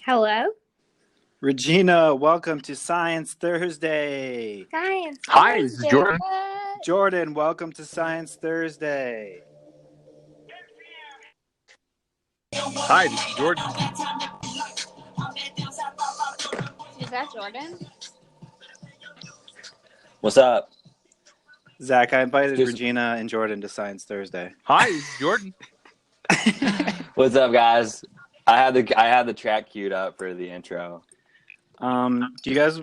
Hello? Regina, welcome to Science Thursday. Science Hi, this is Thursday. Jordan. Jordan, welcome to Science Thursday. Hi, this is Jordan. Is that Jordan? What's up? Zach, I invited Regina and Jordan to Science Thursday. Hi, this is Jordan. What's up, guys? I had the track queued up for the intro. You guys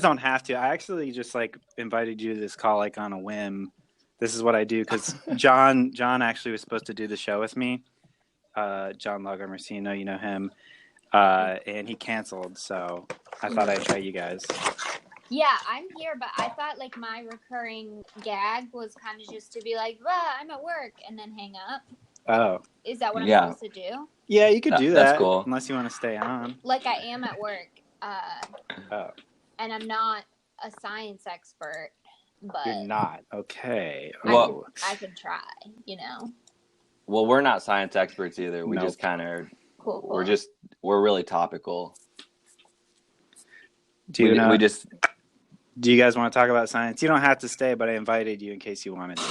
don't have to. I actually just invited you to this call on a whim. This is what I do because John actually was supposed to do the show with me. John Lagomarsino, you know him, and he canceled. So I thought I'd try you guys. Yeah, I'm here, but I thought my recurring gag was kind of just to be like, I'm at work, and then hang up. Oh. Is that what I'm supposed to do? Yeah, you could do that. That's cool. Unless you want to stay on. I am at work. And I'm not a science expert, but... You're not? Okay. Well, I could try, Well, we're not science experts either. We just kind of... Cool. We're really topical. Do you guys want to talk about science? You don't have to stay, but I invited you in case you wanted to.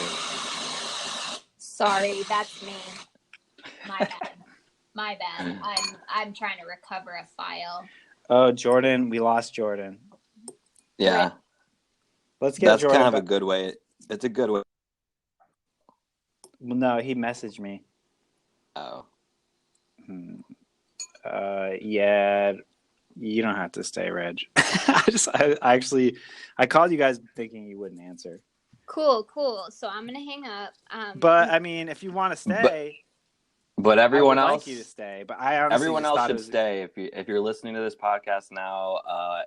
Sorry, that's me. My bad. I'm trying to recover a file. Oh, Jordan, we lost Jordan. Yeah. Let's get That's Jordan kind of back. a good way. It's a good way. Well, no, he messaged me. Oh. Yeah, you don't have to stay, Reg. I called you guys thinking you wouldn't answer. Cool. So I'm gonna hang up. But I mean, if you want to stay, but everyone else, like you to stay. But I honestly everyone else should was... stay. If you're listening to this podcast now,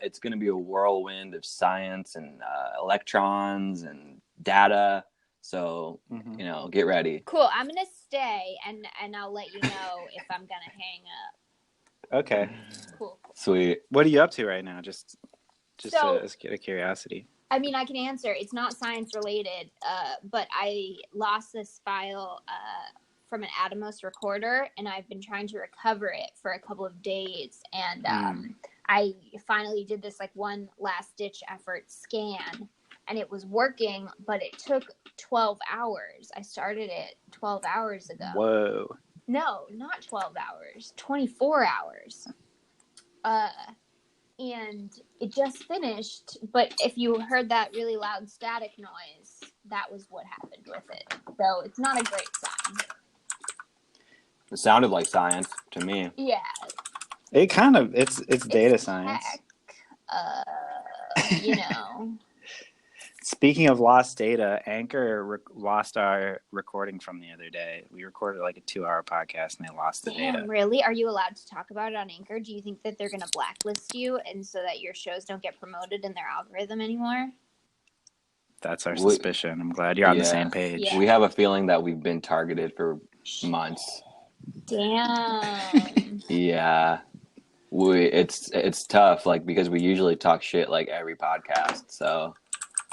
it's going to be a whirlwind of science and electrons and data. So get ready. Cool. I'm gonna stay, and I'll let you know if I'm gonna hang up. Okay. Cool. Sweet. What are you up to right now? Just So, out of curiosity. I mean, I can answer. It's not science related, but I lost this file from an Atomos recorder, and I've been trying to recover it for a couple of days. And I finally did this one last ditch effort scan, and it was working, but it took 12 hours. I started it 12 hours ago. Whoa. No, not 12 hours, 24 hours. And it just finished, but if you heard that really loud static noise, that was what happened with it. So it's not a great sign. It sounded like science to me. Yeah. It kind of, it's data science. Tech, Speaking of lost data, Anchor lost our recording from the other day. We recorded a 2-hour podcast and they lost the data. Really? Are you allowed to talk about it on Anchor? Do you think that they're going to blacklist you and so that your shows don't get promoted in their algorithm anymore? That's our suspicion. I'm glad you're on the same page. Yeah. We have a feeling that we've been targeted for months. Damn. Yeah. It's tough, because we usually talk shit every podcast, so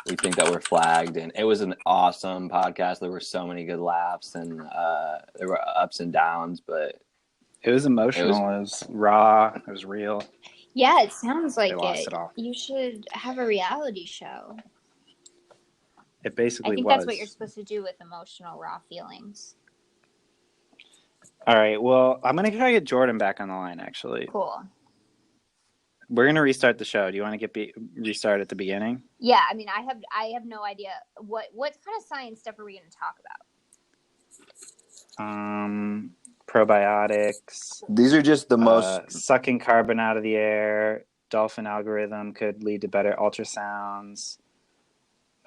we think that we're flagged. And it was an awesome podcast. There were so many good laughs, and there were ups and downs, but it was emotional. It was raw. It was real. Yeah, it sounds like it all. You should have a reality show. It basically was. I think that's what you're supposed to do with emotional, raw feelings. All right. Well, I'm going to try to get Jordan back on the line, actually. Cool. We're going to restart the show. Do you want to restart at the beginning? Yeah. I mean, I have no idea. What kind of science stuff are we going to talk about? Probiotics. These are just the most... Sucking carbon out of the air. Dolphin algorithm could lead to better ultrasounds.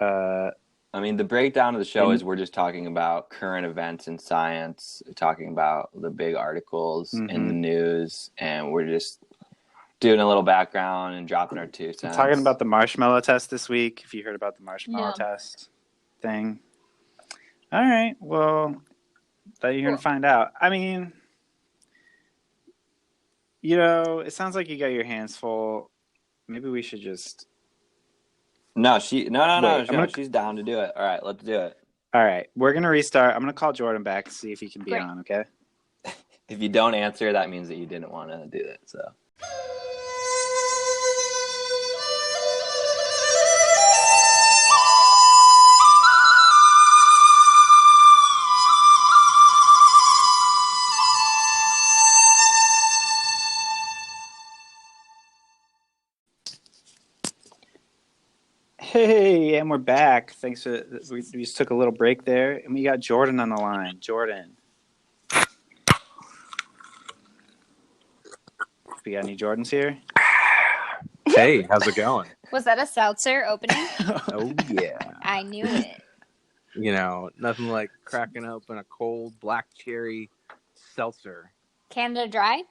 I mean, the breakdown of the show is we're just talking about current events in science, talking about the big articles in the news, and we're just doing a little background and dropping our 2 cents. Talking about the marshmallow test this week, if you heard about the marshmallow test thing. All right, well, that you're going to find out. I mean, it sounds like you got your hands full. Maybe we should just... No, she's down to do it. All right, let's do it. All right, we're going to restart. I'm going to call Jordan back to see if he can be on, okay? If you don't answer, that means that you didn't want to do it. So. Hey, and we're back. Thanks for we just took a little break there, and we got Jordan on the line. Jordan, we got any Jordans here? Hey, how's it going? Was that a seltzer opening? Oh yeah. I knew it. You know, nothing like cracking open a cold black cherry seltzer. Canada Dry?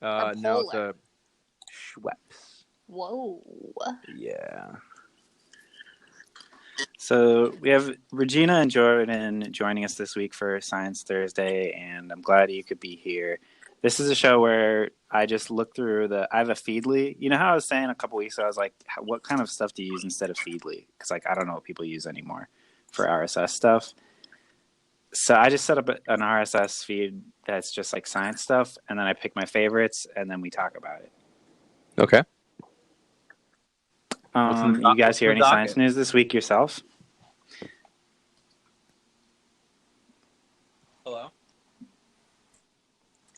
No, it's a Schweppes. Whoa. Yeah. So we have Regina and Jordan joining us this week for Science Thursday, and I'm glad you could be here. This is a show where I just look through I have a Feedly. You know how I was saying a couple weeks ago, I was like, what kind of stuff do you use instead of Feedly? Because like I don't know what people use anymore for RSS stuff. So I just set up an RSS feed that's just like science stuff, and then I pick my favorites, and then we talk about it. Okay. You guys hear any science news this week yourself? Hello?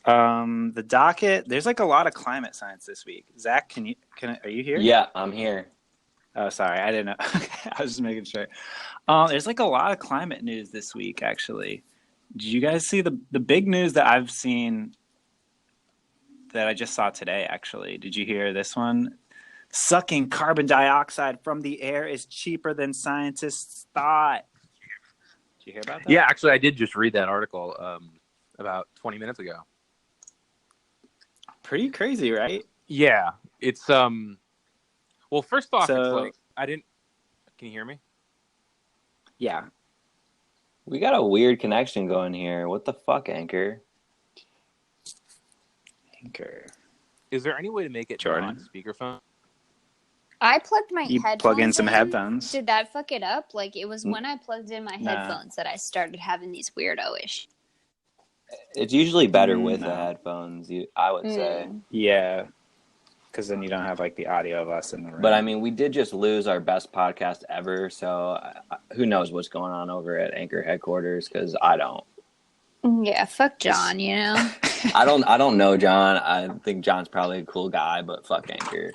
The docket, there's like a lot of climate science this week. Zach, are you here? Yeah, I'm here. Oh, sorry. I didn't know. I was just making sure. There's like a lot of climate news this week, actually. Did you guys see the big news that I've seen that I just saw today, actually? Did you hear this one? Sucking carbon dioxide from the air is cheaper than scientists thought. Did you hear about that? Yeah, actually, I did just read that article about 20 minutes ago. Pretty crazy, right? Yeah, it's well, first off, So, it's like can you hear me? Yeah. We got a weird connection going here. What the fuck, Anchor? Anchor. Is there any way to make it Jordan? on speakerphone? I plugged my You headphones plug in some headphones. Did that fuck it up? Like, it was when I plugged in my Nah. headphones that I started having these weirdo issues. It's usually better with No. the headphones, I would say. Yeah. Because then you don't have like the audio of us in the room. But I mean, we did just lose our best podcast ever, so who knows what's going on over at Anchor headquarters? Because I don't. Yeah, fuck John, you know? I don't know John. I think John's probably a cool guy, but fuck Anchor.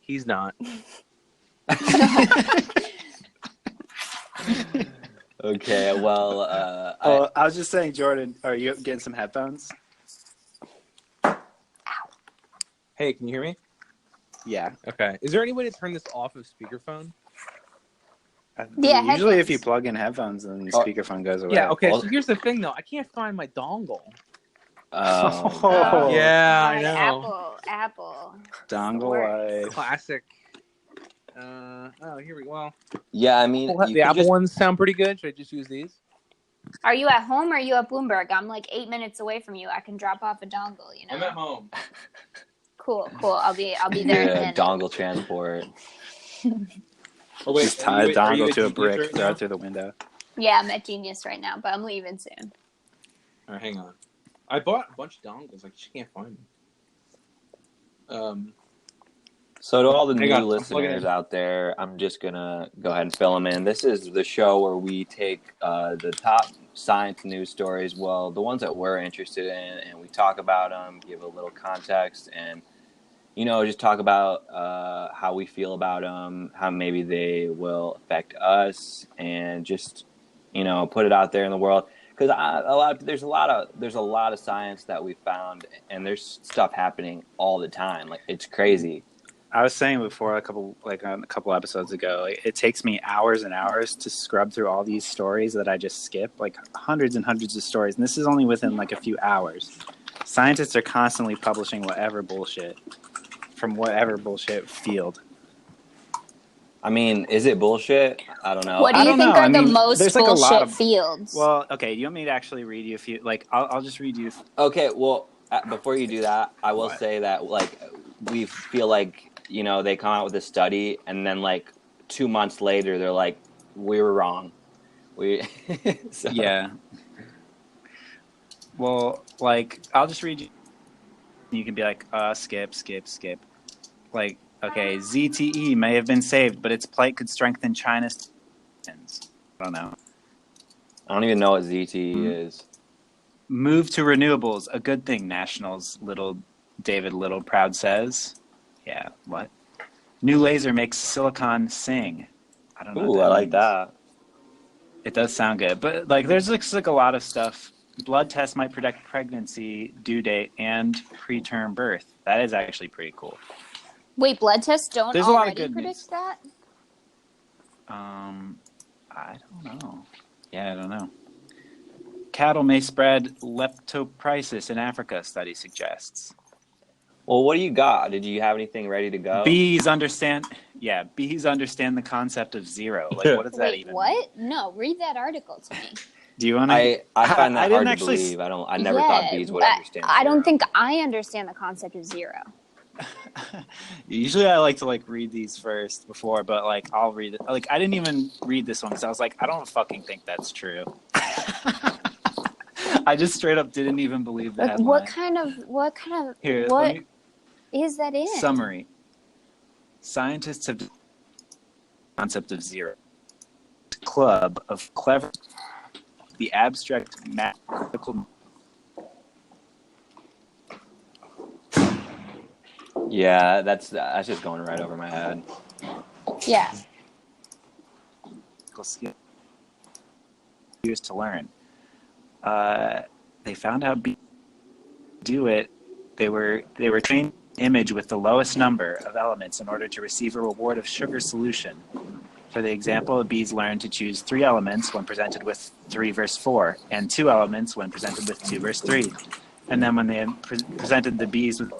He's not. Okay, well, I was just saying, Jordan, are you getting some headphones? Hey, can you hear me? Yeah. Okay. Is there any way to turn this off of speakerphone? Yeah, Usually if headphones. you plug in headphones, then the speakerphone goes away. Yeah, okay. Well- So here's the thing, though. I can't find my dongle. Oh. Yeah, I God, know. Apple. Dongle life. Classic. Here we go. Well, yeah, I mean, the you could Apple just, ones sound pretty good. Should I just use these? Are you at home or are you at Bloomberg? I'm like 8 minutes away from you. I can drop off a dongle, you know? I'm at home. Cool. I'll be there in a yeah, minute. dongle transport. Oh, wait, Just tie a are you dongle at to a Genius brick, right throw now? it through the window. Yeah, I'm at Genius right now, but I'm leaving soon. All right, hang on. I bought a bunch of dongles. I just can't find them. So to all the Hang new on, I'm plugging listeners in. out there, I'm just going to go ahead and fill them in. This is the show where we take the top science news stories, well, the ones that we're interested in, and we talk about them, give a little context, and, you know, just talk about how we feel about them, how maybe they will affect us, and just, you know, put it out there in the world. Because there's a lot of science that we found, and there's stuff happening all the time. Like, it's crazy. I was saying before a couple episodes ago, like, it takes me hours and hours to scrub through all these stories that I just skip, like hundreds and hundreds of stories, and this is only within like a few hours. Scientists are constantly publishing whatever bullshit from whatever bullshit field. I mean, is it bullshit? I don't know. What do I you don't think know. are I the mean, most there's, like, a lot bullshit of- fields? Well, okay, you want me to actually read you a few? Like, I'll just read you. Okay, well, before you do that, I will What? say that, like, we feel like, you know, they come out with a study, and then, like, 2 months later, they're like, we were wrong. So, Yeah. Well, like, I'll just read you. You can be like, skip. Like, okay, ZTE may have been saved, but its plight could strengthen China's. I don't know. I don't even know what ZTE is. Move to renewables, a good thing, Nationals, David Little Proud says. Yeah, what? New laser makes silicon sing. I don't know. Ooh, I like that. It does sound good. But, like, there's like a lot of stuff. Blood tests might predict pregnancy, due date, and preterm birth. That is actually pretty cool. Wait, blood tests don't There's a lot of already good predict news. that? I don't know. Yeah, I don't know. Cattle may spread leptospirosis in Africa, study suggests. Well, what do you got? Did you have anything ready to go? Bees understand the concept of zero. Like, what does that even mean? What? No, read that article to me. Do you want to? I find that hard to actually believe. I never thought bees would understand I don't zero. think I understand the concept of zero. Usually I like to like read these first before, but like I'll read it. Like I didn't even read this one because I was like, I don't fucking think that's true. I just straight up didn't even believe the headline. What kind of Here, what is that in? Summary. Scientists have the concept of zero. Club of clever the abstract mathematical. Yeah, that's just going right over my head. Yeah. Years to learn. They found out do it. They were trained image with the lowest number of elements in order to receive a reward of sugar solution. For the example, the bees learned to choose 3 elements when presented with 3 verse 4, and 2 elements when presented with 2 verse 3. And then when they presented the bees with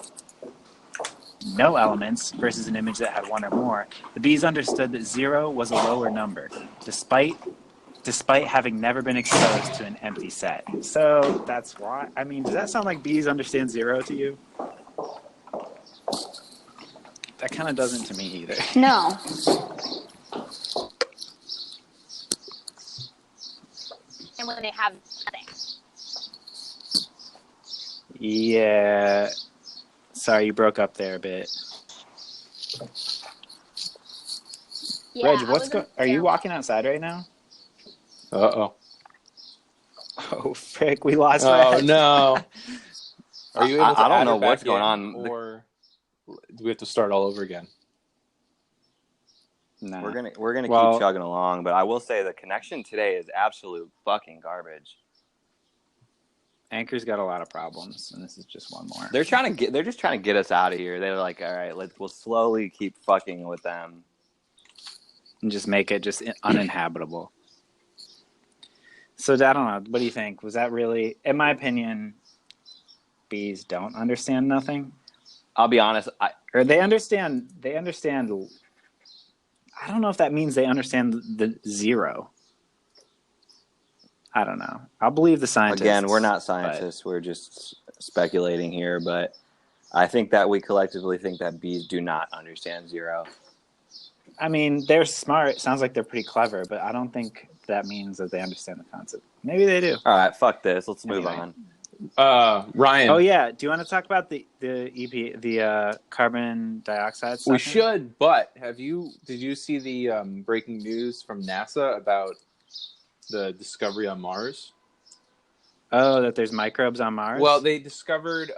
no elements versus an image that had 1 or more, the bees understood that 0 was a lower number, despite having never been exposed to an empty set. So that's why. I mean, does that sound like bees understand 0 to you? That kind of doesn't to me either. No. And when they have nothing. Yeah. Sorry, you broke up there a bit. Yeah, Reg, are you walking outside right now? Uh-oh. Oh, frick, we lost Oh, Reg. no. Are you able to I don't add know her back what's going in, on. or do we have to start all over again? No. We're gonna keep chugging along, but I will say the connection today is absolute fucking garbage. Anchor's got a lot of problems, and this is just one more. They're just trying to get us out of here. They're like, all right, we'll slowly keep fucking with them And just make it just uninhabitable. So I don't know. What do you think? Was that really, in my opinion, bees don't understand nothing? I'll be honest. Or they understand. I don't know if that means they understand the 0. I don't know. I'll believe the scientists. Again, we're not scientists. We're just speculating here, but I think that we collectively think that bees do not understand 0. I mean, they're smart. Sounds like they're pretty clever, but I don't think that means that they understand the concept. Maybe they do. All right, fuck this. Let's move on. Ryan. Oh yeah. Do you want to talk about the carbon dioxide stuff? We should, but did you see the breaking news from NASA about the discovery on Mars? Oh, that there's microbes on Mars? Well, they discovered,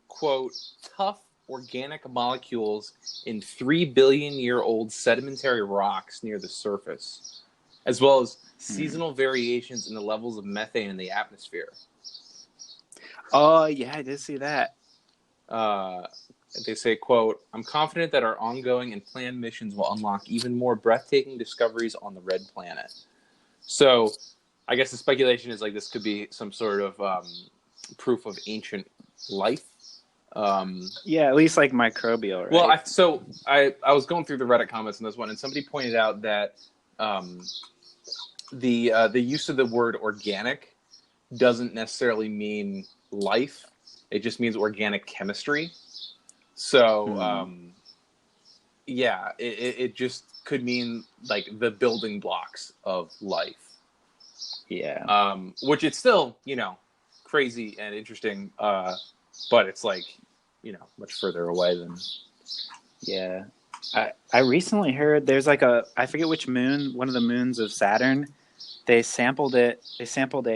quote, tough organic molecules in 3-billion-year-old sedimentary rocks near the surface, as well as seasonal variations in the levels of methane in the atmosphere. Oh, yeah, I did see that. They say, quote, I'm confident that our ongoing and planned missions will unlock even more breathtaking discoveries on the red planet. So I guess the speculation is like this could be some sort of proof of ancient life. Yeah, at least like microbial, right? Well, I was going through the Reddit comments on this one, and somebody pointed out that the use of the word organic doesn't necessarily mean life. It just means organic chemistry. So, yeah, it just could mean like the building blocks of life. Yeah. Which it's still, crazy and interesting, but it's like, much further away than. Yeah. I recently heard there's like I forget which moon, one of the moons of Saturn. They sampled a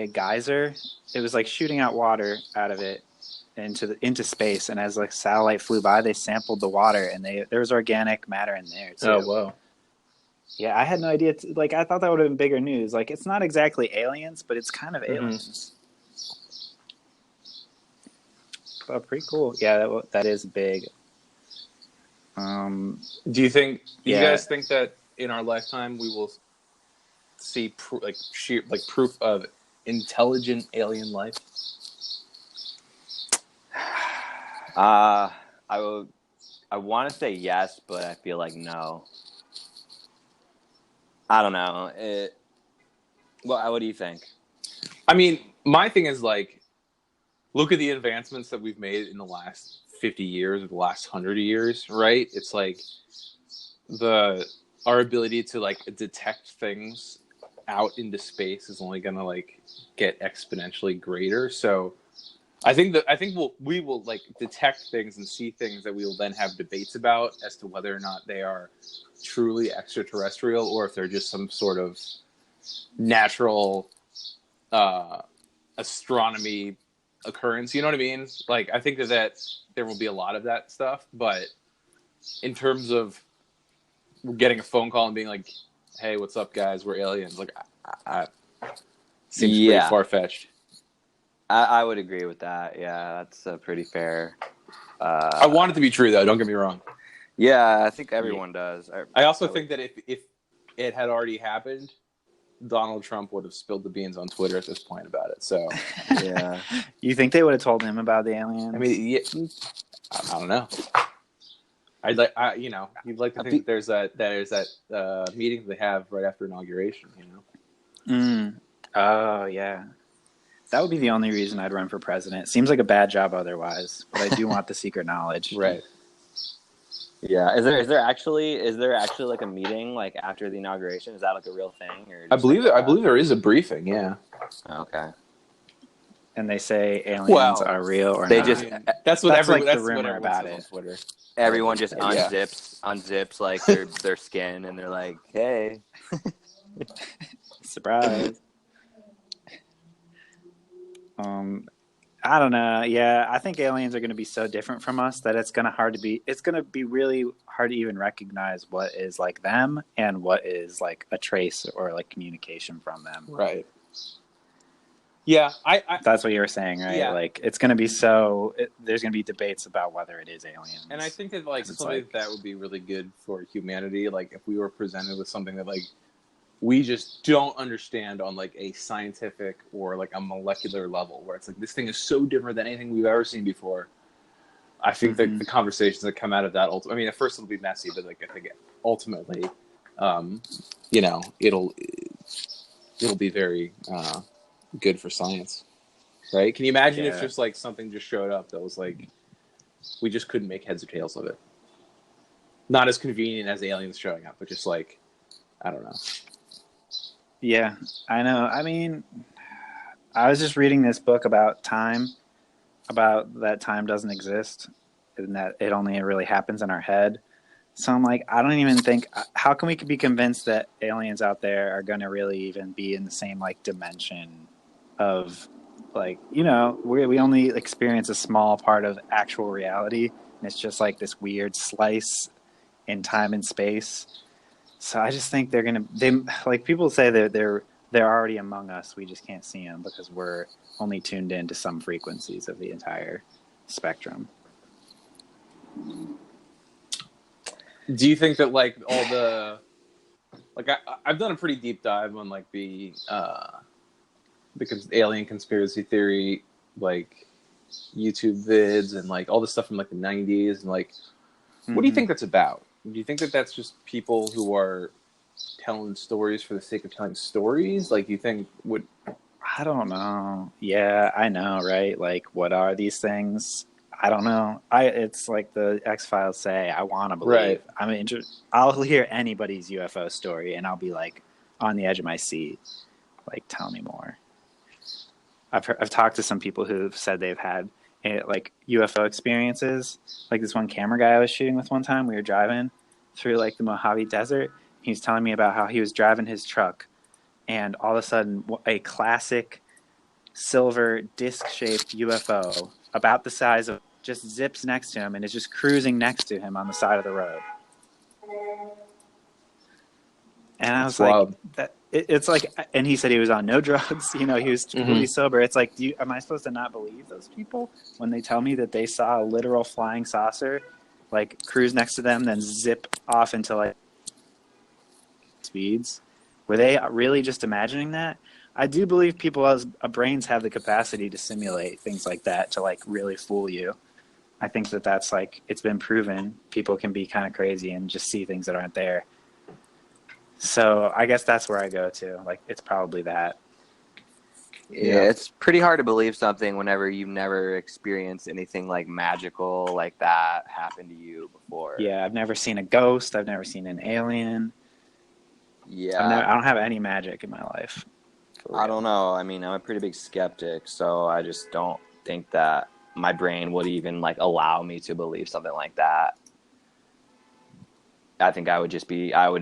geyser. It was like shooting out water out of it into space, and as like satellite flew by, they sampled the water, and there was organic matter in there too. Oh, wow. Yeah, I had no idea. Like, I thought that would have been bigger news. Like, it's not exactly aliens, but it's kind of aliens. But pretty cool. Yeah, that is big. Do you guys think that in our lifetime we will see proof of intelligent alien life? I want to say yes, but I feel like no. I don't know. What do you think? I mean, my thing is like, look at the advancements that we've made in the last 50 years or the last 100 years, right? It's like our ability to like detect things out into space is only going to like get exponentially greater. So I think we will like detect things and see things that we will then have debates about as to whether or not they are truly extraterrestrial or if they're just some sort of natural astronomy occurrence. You know what I mean? Like, I think that there will be a lot of that stuff, but in terms of getting a phone call and being like, "Hey, what's up, guys? We're aliens." Like, I seems pretty far-fetched. I would agree with that. Yeah, that's pretty fair. I want it to be true, though. Don't get me wrong. Yeah, I think everyone does. I also think that if it had already happened, Donald Trump would have spilled the beans on Twitter at this point about it. So, yeah. You think they would have told him about the aliens? I mean, I don't know. You'd like to think that there's that meeting they have right after inauguration. Oh yeah, that would be the only reason I'd run for president. Seems like a bad job otherwise, but I do want the secret knowledge. Right. Yeah. Is there actually like a meeting like after the inauguration? Is that like a real thing? Or I believe there is a briefing. Yeah. Okay. And they say aliens are real or they not. just that's what the that's rumor what about says it. on Twitter. Everyone just unzips like their skin, and they're like, "Hey, surprise." I don't know. Yeah, I think aliens are going to be so different from us that it's going to be really hard to even recognize what is like them and what is like a trace or like communication from them. Right. Yeah, that's what you were saying, right? Yeah. Like, it's going to be there's going to be debates about whether it is aliens. And I think that like something that would be really good for humanity, like if we were presented with something that like we just don't understand on like a scientific or like a molecular level, where it's like this thing is so different than anything we've ever seen before. I think that the conversations that come out of that, I mean, at first it'll be messy, but like I think ultimately, it'll be very good for science, right? Can you imagine if just like something just showed up that was like we just couldn't make heads or tails of it? Not as convenient as aliens showing up, but just like, I don't know. Yeah, I know. I mean, I was just reading this book about time, about that time doesn't exist and that it only really happens in our head. So I'm like, I don't even think, how can we be convinced that aliens out there are going to really even be in the same like dimension of like, we only experience a small part of actual reality, and it's just like this weird slice in time and space. So I just think they like people say that they're already among us. We just can't see them because we're only tuned in to some frequencies of the entire spectrum. Do you think that like all the I've done a pretty deep dive on like the alien conspiracy theory like YouTube vids and like all the stuff from like the 90s and like what do you think that's about? Do you think that that's just people who are telling stories for the sake of telling stories? Like, you think I don't know. Yeah, I know, right? Like, what are these things? I don't know. It's like the X-Files say, I want to believe. Right. I'll hear anybody's UFO story, and I'll be like on the edge of my seat. Like, tell me more. I've talked to some people who've said they've had like UFO experiences. Like this one camera guy I was shooting with one time, we were driving through like the Mojave Desert. He was telling me about how he was driving his truck, and all of a sudden, a classic silver disc-shaped UFO, about the size of, just zips next to him and is just cruising next to him on the side of the road. And I was wild. like, it's like, and he said he was on no drugs. You know, he was completely sober. It's like, am I supposed to not believe those people when they tell me that they saw a literal flying saucer, like cruise next to them, then zip off into like speeds? Were they really just imagining that? I do believe people's brains have the capacity to simulate things like that to like really fool you. I think that's like, it's been proven people can be kind of crazy and just see things that aren't there. So I guess that's where I go to. Like, it's probably that. Yeah, it's pretty hard to believe something whenever you've never experienced anything like magical like that happen to you before. Yeah, I've never seen a ghost. I've never seen an alien. Yeah. I don't have any magic in my life. I don't know. I mean, I'm a pretty big skeptic, so I just don't think that my brain would even like allow me to believe something like that. I think I would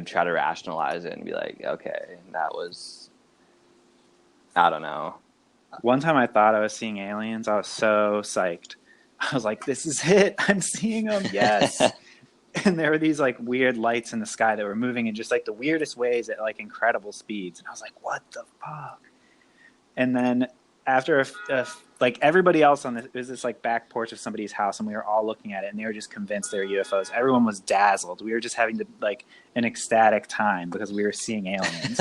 try to rationalize it and be like, okay, that was, I don't know. One time I thought I was seeing aliens. I was so psyched. I was like, this is it. I'm seeing them. Yes. And there were these like weird lights in the sky that were moving in just like the weirdest ways at like incredible speeds. And I was like, what the fuck? And then after like everybody else on this, it was this like back porch of somebody's house, and we were all looking at it, and they were just convinced they were UFOs. Everyone was dazzled. We were just having like an ecstatic time because we were seeing aliens.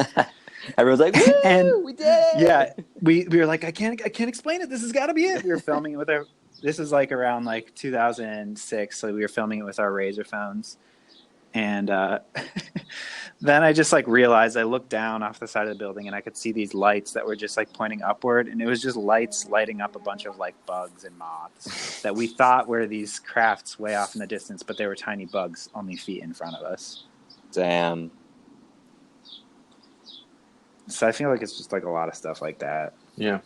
Everyone's like, woo, and we did it. Yeah, we were like, I can't explain it. This has got to be it. We were filming it with this is like around like 2006, so we were filming it with our Razor phones. And then I just like realized, I looked down off the side of the building and I could see these lights that were just like pointing upward, and it was just lights lighting up a bunch of like bugs and moths that we thought were these crafts way off in the distance, but they were tiny bugs only feet in front of us. Damn. So I feel like it's just like a lot of stuff like that. Yeah.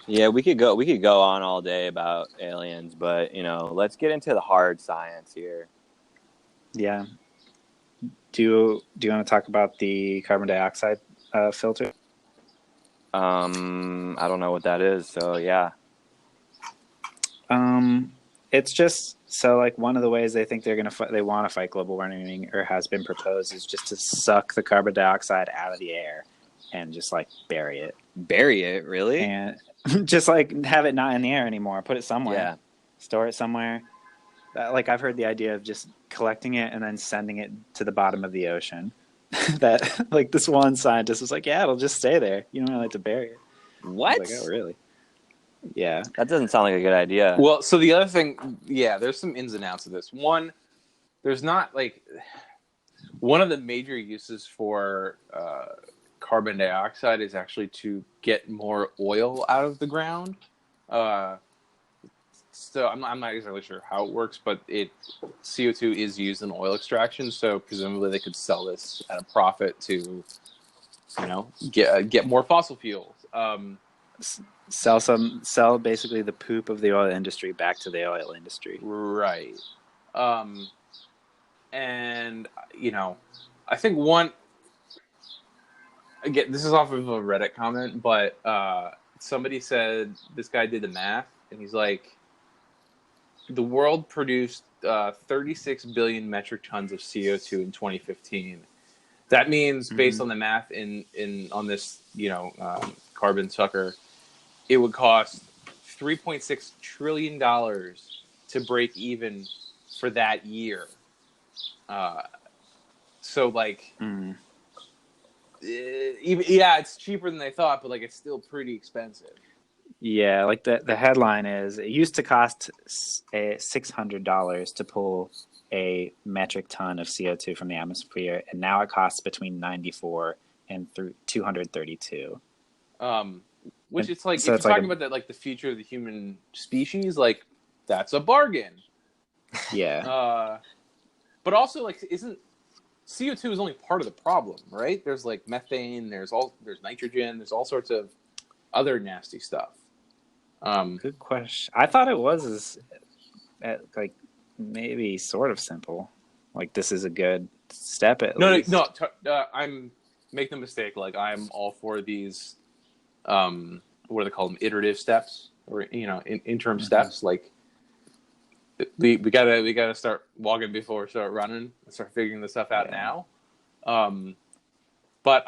Yeah, we could go on all day about aliens, but let's get into the hard science here. Yeah. Do you want to talk about the carbon dioxide filter? I don't know what that is, so yeah. It's just so like one of the ways they think they want to fight global warming, or has been proposed, is just to suck the carbon dioxide out of the air and just like bury it. Bury it, really? And just like have it not in the air anymore. Put it somewhere. Yeah. Store it somewhere. Like I've heard the idea of just collecting it and then sending it to the bottom of the ocean. That like this one scientist was like, yeah, it'll just stay there. You don't really have to bury it. What? I was like, oh, really? Yeah. That doesn't sound like a good idea. Well, so the other thing, yeah, there's some ins and outs of this. One, there's not like one of the major uses for carbon dioxide is actually to get more oil out of the ground. So I'm not exactly sure how it works, but CO2 is used in oil extraction. So presumably they could sell this at a profit to, get more fossil fuels. Sell basically the poop of the oil industry back to the oil industry. Right. And I think again, this is off of a Reddit comment, but somebody said this guy did the math, and he's like, the world produced 36 billion metric tons of CO2 in 2015. That means, based on the math on this, carbon sucker, it would cost $3.6 trillion to break even for that year. So like, it's cheaper than they thought, but like it's still pretty expensive. Yeah, like the headline is, it used to cost $600 to pull a metric ton of CO2 from the atmosphere, and now it costs between 94 and 232. Which it's like, so if you're talking about that, like the future of the human species, like that's a bargain. Yeah. But also, like, isn't CO2 is only part of the problem, right? There's like methane, there's nitrogen, there's all sorts of other nasty stuff. Good question. I thought it was like maybe sort of simple. Like this is a good step at least. No. I'm make the mistake. Like I'm all for these. What do they call them? Iterative steps, or interim steps. Like we gotta start walking before we start running and start figuring this stuff out now. But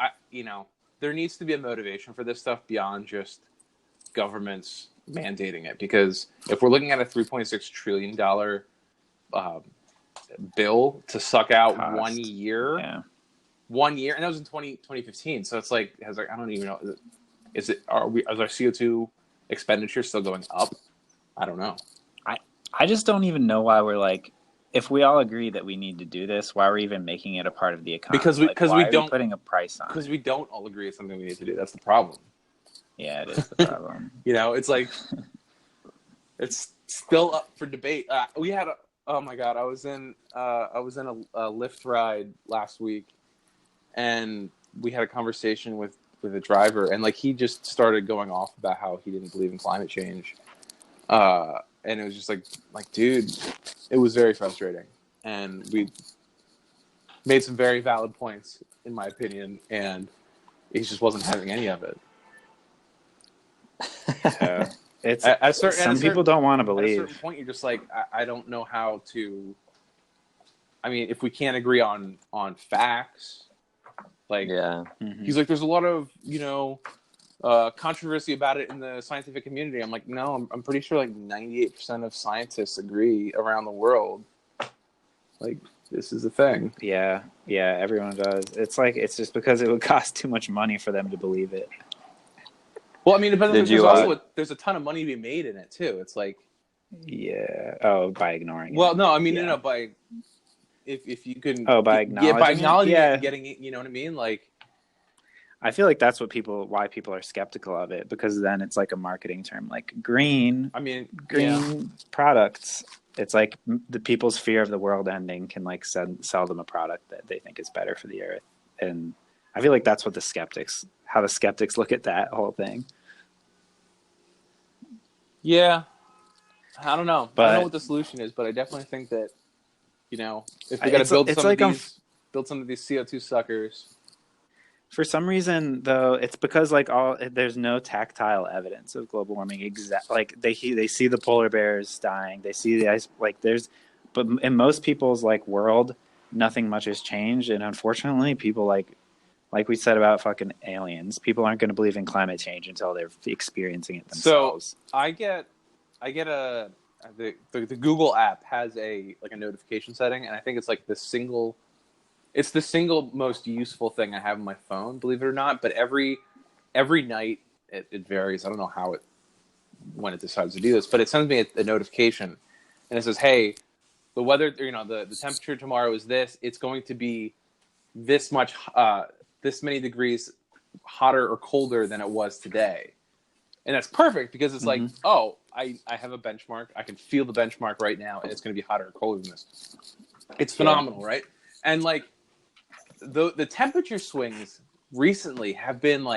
there needs to be a motivation for this stuff beyond just governments mandating it. Because if we're looking at a $3.6 trillion bill to suck out Cost. 1 year, and that was in 2015. So it's like, I don't even know. Is our CO2 expenditure still going up? I don't know. I just don't even know why we're like, if we all agree that we need to do this, why are we even making it a part of the economy? Because we don't putting a price on. Because we don't all agree it's something we need to do. That's the problem. Yeah, it is the problem. It's like it's still up for debate. We had oh my god, I was in a Lyft ride last week, and we had a conversation with a driver, and like he just started going off about how he didn't believe in climate change. And it was just like, dude, it was very frustrating. And we made some very valid points, in my opinion, and he just wasn't having any of it. Yeah. Some people don't want to believe. At a certain point, you're just like, I don't know how to. I mean, if we can't agree on facts, like, he's like, there's a lot of controversy about it in the scientific community. I'm like, no, I'm pretty sure like 98% of scientists agree around the world. Like, this is a thing. Yeah, everyone does. It's like, it's just because it would cost too much money for them to believe it. Well, I mean, but there's a ton of money to be made in it too. It's like, by ignoring it. Well, no, I mean, by if you can, by acknowledging it and getting it, you know what I mean, like. I feel like that's why people are skeptical of it, because then it's like a marketing term, like green. I mean, green products. It's like the people's fear of the world ending can like sell them a product that they think is better for the earth, and I feel like that's what how the skeptics look at that whole thing. Yeah, I don't know. I don't know what the solution is, but I definitely think that if we got to build some of these CO2 suckers. For some reason, though, it's because there's no tactile evidence of global warming. Like they see the polar bears dying, they see the ice. But in most people's world, nothing much has changed, and unfortunately, people like we said about fucking aliens, people aren't going to believe in climate change until they're experiencing it themselves. So I get the Google app has a notification setting, and I think it's It's the single most useful thing I have on my phone, believe it or not. But every night it varies. I don't know when it decides to do this, but it sends me a notification, and it says, "Hey, the weather, the temperature tomorrow is this. It's going to be this many degrees hotter or colder than it was today." And that's perfect because it's like, oh, I have a benchmark. I can feel the benchmark right now, and it's going to be hotter or colder than this. It's phenomenal, right? And the temperature swings recently have been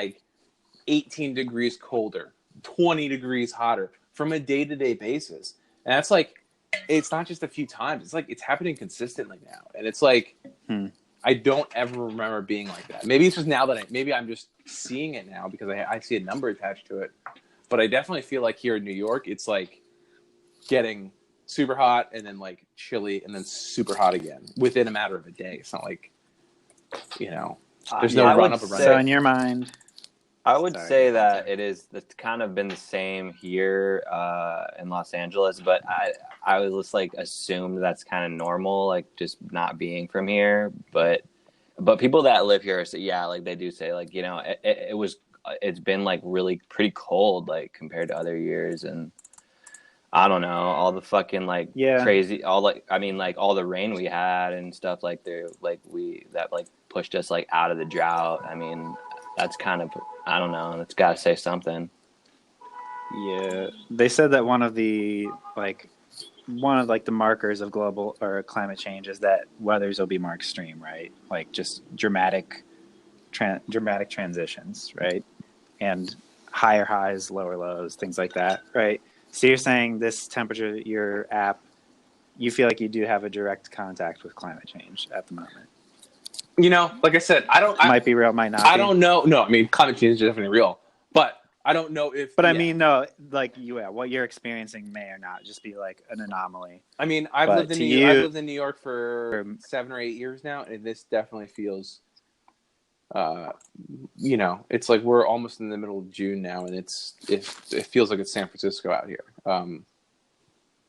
18 degrees colder, 20 degrees hotter from a day-to-day basis. And that's it's not just a few times. It's happening consistently now. And it's I don't ever remember being like that. Maybe it's just now that maybe I'm just seeing it now because I see a number attached to it. But I definitely feel like here in New York, it's getting super hot and then chilly and then super hot again within a matter of a day. It's not there's no run up around. So in your mind, I would say that it's kind of been the same here in Los Angeles, but I would just assume that's kind of normal, just not being from here. But people that live here say, they do say it's been really pretty cold compared to other years, and I don't know, all the fucking crazy, all all the rain we had and stuff pushed us out of the drought. I mean, that's kind of, I don't know, it's got to say something. Yeah, they said that one of the markers of global or climate change is that weathers will be more extreme, right? Just dramatic transitions, right? And higher highs, lower lows, things like that, right? So you're saying this temperature, your app, you feel like you do have a direct contact with climate change at the moment. You know, like I said, Might be real, might not be. I don't know. No, I mean, climate change is definitely real, but I don't know if. But I mean, no, like what you're experiencing may or not just be like an anomaly. I mean, I've lived in New York for 7 or 8 years now, and this definitely feels. You know, it's like we're almost in the middle of June now, and it feels like it's San Francisco out here.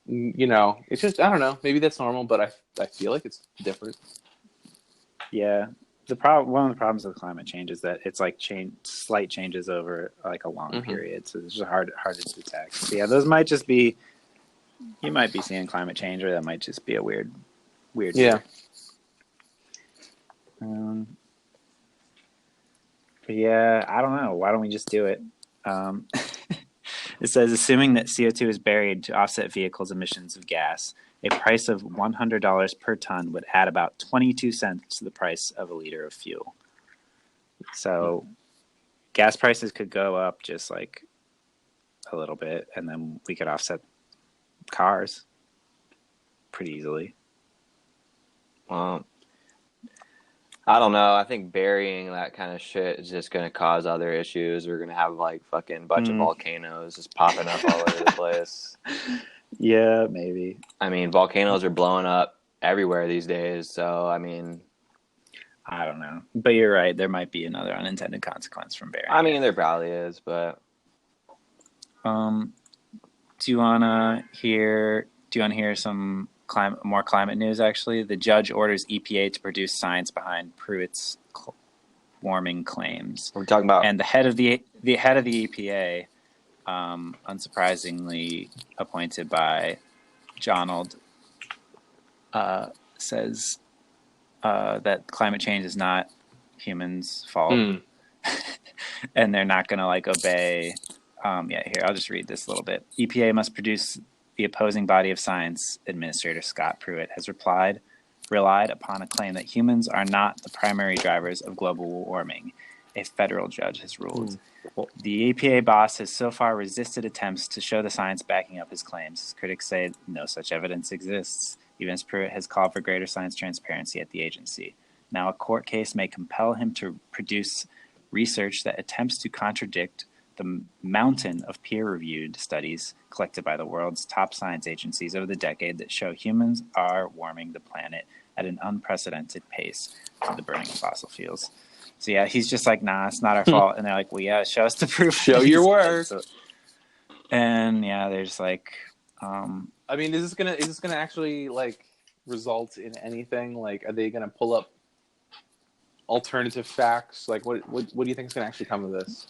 You know, it's just, I don't know. Maybe that's normal, but I feel like it's different. Yeah, one of the problems with climate change is that it's like slight changes over like a long period, so it's just hard to detect. So yeah, those might just be, you might be seeing climate change, or that might just be a weird Yeah. But yeah, I don't know. Why don't we just do it? It says, assuming that CO2 is buried to offset vehicles' emissions of gas, a price of $100 per ton would add about 22 cents to the price of a liter of fuel. So gas prices could go up just like a little bit, and then we could offset cars pretty easily. Well, I don't know. I think burying that kind of shit is just going to cause other issues. We're going to have like fucking bunch of volcanoes just popping up all over the place. Yeah, maybe. I mean, volcanoes are blowing up everywhere these days. So, I mean, I don't know. But you're right. There might be another unintended consequence from burying. I mean, there probably is, but. Do you want to hear some more climate news? Actually, the judge orders EPA to produce science behind Pruitt's warming claims. We're talking about, and the head of the EPA, unsurprisingly appointed by Donald, says that climate change is not humans' fault, and they're not going to like obey. Here, I'll just read this a little bit. EPA must produce. The opposing body of science, Administrator Scott Pruitt, has relied upon a claim that humans are not the primary drivers of global warming, a federal judge has ruled. The EPA boss has so far resisted attempts to show the science backing up his claims. His critics say no such evidence exists, even as Pruitt has called for greater science transparency at the agency. Now, a court case may compel him to produce research that attempts to contradict the mountain of peer-reviewed studies collected by the world's top science agencies over the decade that show humans are warming the planet at an unprecedented pace through the burning of fossil fuels. So yeah, he's just like, nah, it's not our fault. And they're like, well, yeah, show us the proof. Show your work. And yeah, they're just like, I mean, is this gonna actually like result in anything? Like, are they gonna pull up alternative facts? Like, what do you think is gonna actually come of this?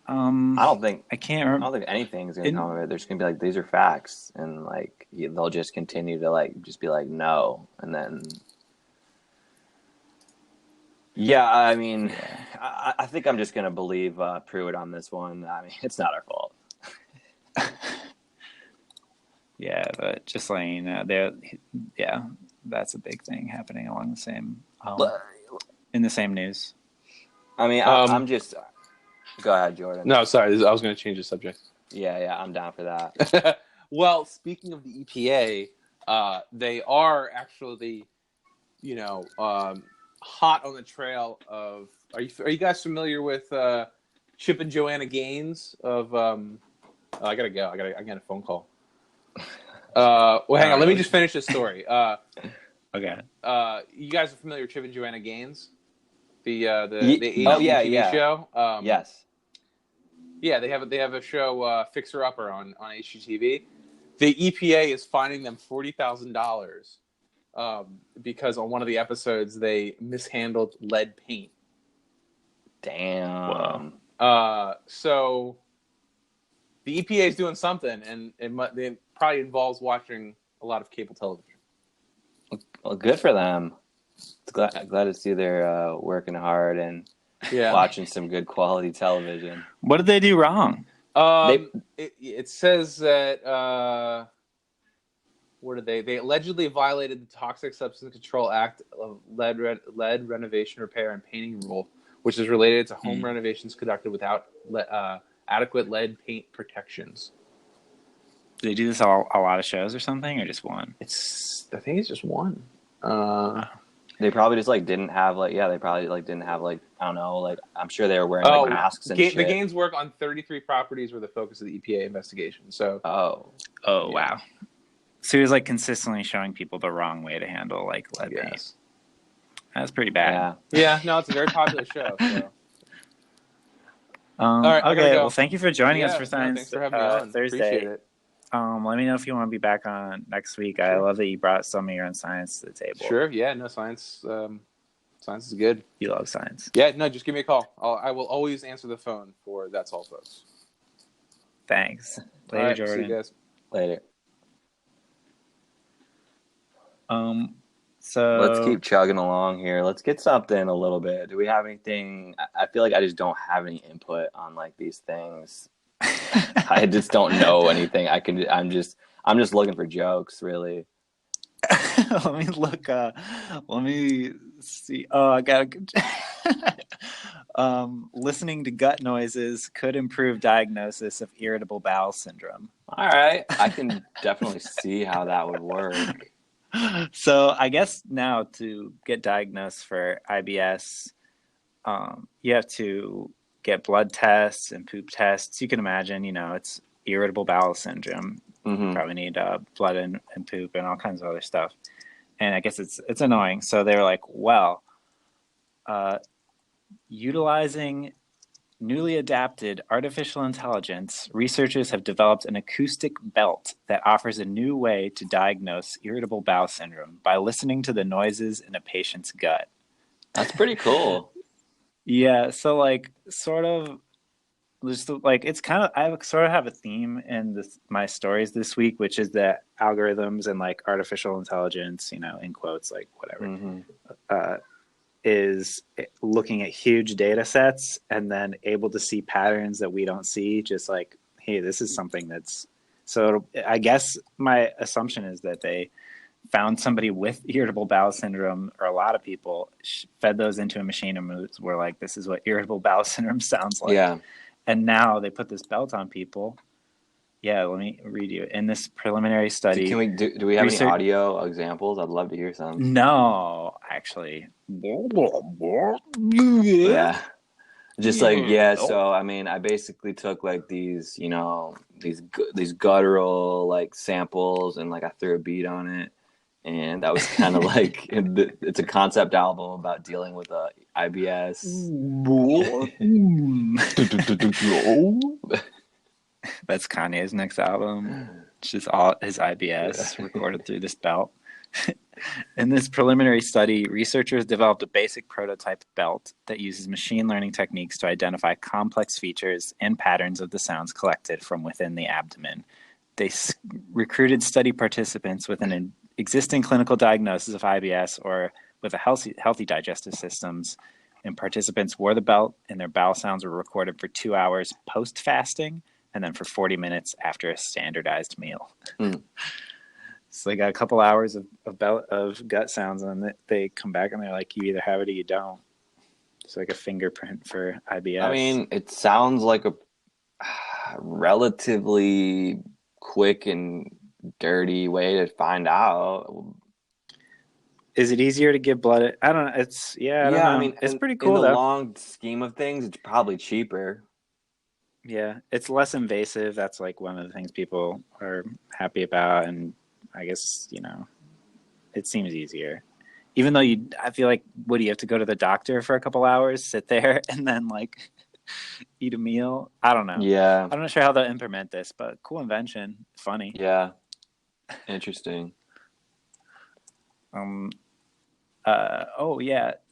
I don't think anything's gonna come of it. There's gonna be like, these are facts, and like they'll just continue to like just be like no, and then I mean, I think I'm just gonna believe Pruitt on this one. I mean, it's not our fault. Yeah, but just letting you know, that's a big thing happening along the same in the same news. I mean, I'm just. Go ahead, Jordan. No, sorry. I was going to change the subject. Yeah, I'm down for that. Well, speaking of the EPA, they are actually, hot on the trail of. Are you guys familiar with Chip and Joanna Gaines? Of I gotta go. I got a phone call. Well, hang on. Let me just finish this story. Okay. You guys are familiar with Chip and Joanna Gaines? The HGTV show. Yes. Yeah, they have a show, Fixer Upper on HGTV. The EPA is fining them $40,000 because on one of the episodes they mishandled lead paint. Damn. Wow. So the EPA is doing something, and it probably involves watching a lot of cable television. Well, good for them. Glad to see they're working hard and watching some good quality television. What did they do wrong? It says that what did they allegedly violated the Toxic Substance Control Act of lead renovation, repair, and painting rule, which is related to home Mm. renovations conducted without adequate lead paint protections. Do they do this all a lot of shows or something, or just one? I think it's just one. They probably just like didn't have like they probably like didn't have like I don't know like I'm sure they were wearing like masks and shit. The Gaines work on 33 properties were the focus of the EPA investigation. So Wow. So he was like consistently showing people the wrong way to handle like lead paint. That's pretty bad. Yeah. No, it's a very popular show. So. All right, okay. Well, thank you for joining us for Science thanks for having me on. Thursday. Appreciate it. Let me know if you want to be back on next week. Sure. I love that you brought some of your own science to the table. Sure. Yeah. No, science. Science is good. You love science. Yeah. No, just give me a call. I will always answer the phone for That's All, folks. Thanks. Later, right, Jordan. See you guys. Later. So let's keep chugging along here. Let's get something a little bit. Do we have anything? I feel like I just don't have any input on like these things. I just don't know anything. I'm just looking for jokes, really. Let me look. Let me see. Oh, I got listening to gut noises could improve diagnosis of irritable bowel syndrome. All right, I can definitely see how that would work. So I guess now to get diagnosed for IBS, you have to get blood tests and poop tests. You can imagine, it's irritable bowel syndrome. Mm-hmm. Probably need blood and poop and all kinds of other stuff. And I guess it's annoying. So they were like, well, utilizing newly adapted artificial intelligence, researchers have developed an acoustic belt that offers a new way to diagnose irritable bowel syndrome by listening to the noises in a patient's gut. That's pretty cool. Yeah, so like sort of just like it's kind of I sort of have a theme in my stories this week, which is that algorithms and like artificial intelligence, in quotes, like whatever, mm-hmm. Is looking at huge data sets and then able to see patterns that we don't see. Just like, hey, this is something that's so. I guess my assumption is that they found somebody with irritable bowel syndrome, or a lot of people, fed those into a machine and were like, this is what irritable bowel syndrome sounds like. Yeah. And now they put this belt on people. Yeah, let me read you. In this preliminary study... Do we have any audio examples? I'd love to hear some. No, actually. Yeah. Just like, so, I mean, I basically took like these, these guttural like samples and like I threw a beat on it. And that was kind of like, it's a concept album about dealing with IBS. That's Kanye's next album. It's just all his IBS recorded through this belt. In this preliminary study, researchers developed a basic prototype belt that uses machine learning techniques to identify complex features and patterns of the sounds collected from within the abdomen. They recruited study participants with an existing clinical diagnosis of IBS or with a healthy digestive systems, and participants wore the belt and their bowel sounds were recorded for 2 hours post-fasting and then for 40 minutes after a standardized meal. So they got a couple hours of gut sounds, and then they come back and they're like, you either have it or you don't. It's like a fingerprint for IBS. I mean, it sounds like a relatively quick and dirty way to find out. Is it easier to give blood? I don't know. I don't know. I mean, it's pretty cool. In the long scheme of things, it's probably cheaper. Yeah, it's less invasive. That's like one of the things people are happy about, and I guess it seems easier. Even though I feel like, would you have to go to the doctor for a couple hours, sit there, and then like eat a meal? I don't know. Yeah, I'm not sure how they'll implement this, but cool invention. Funny. Yeah, interesting.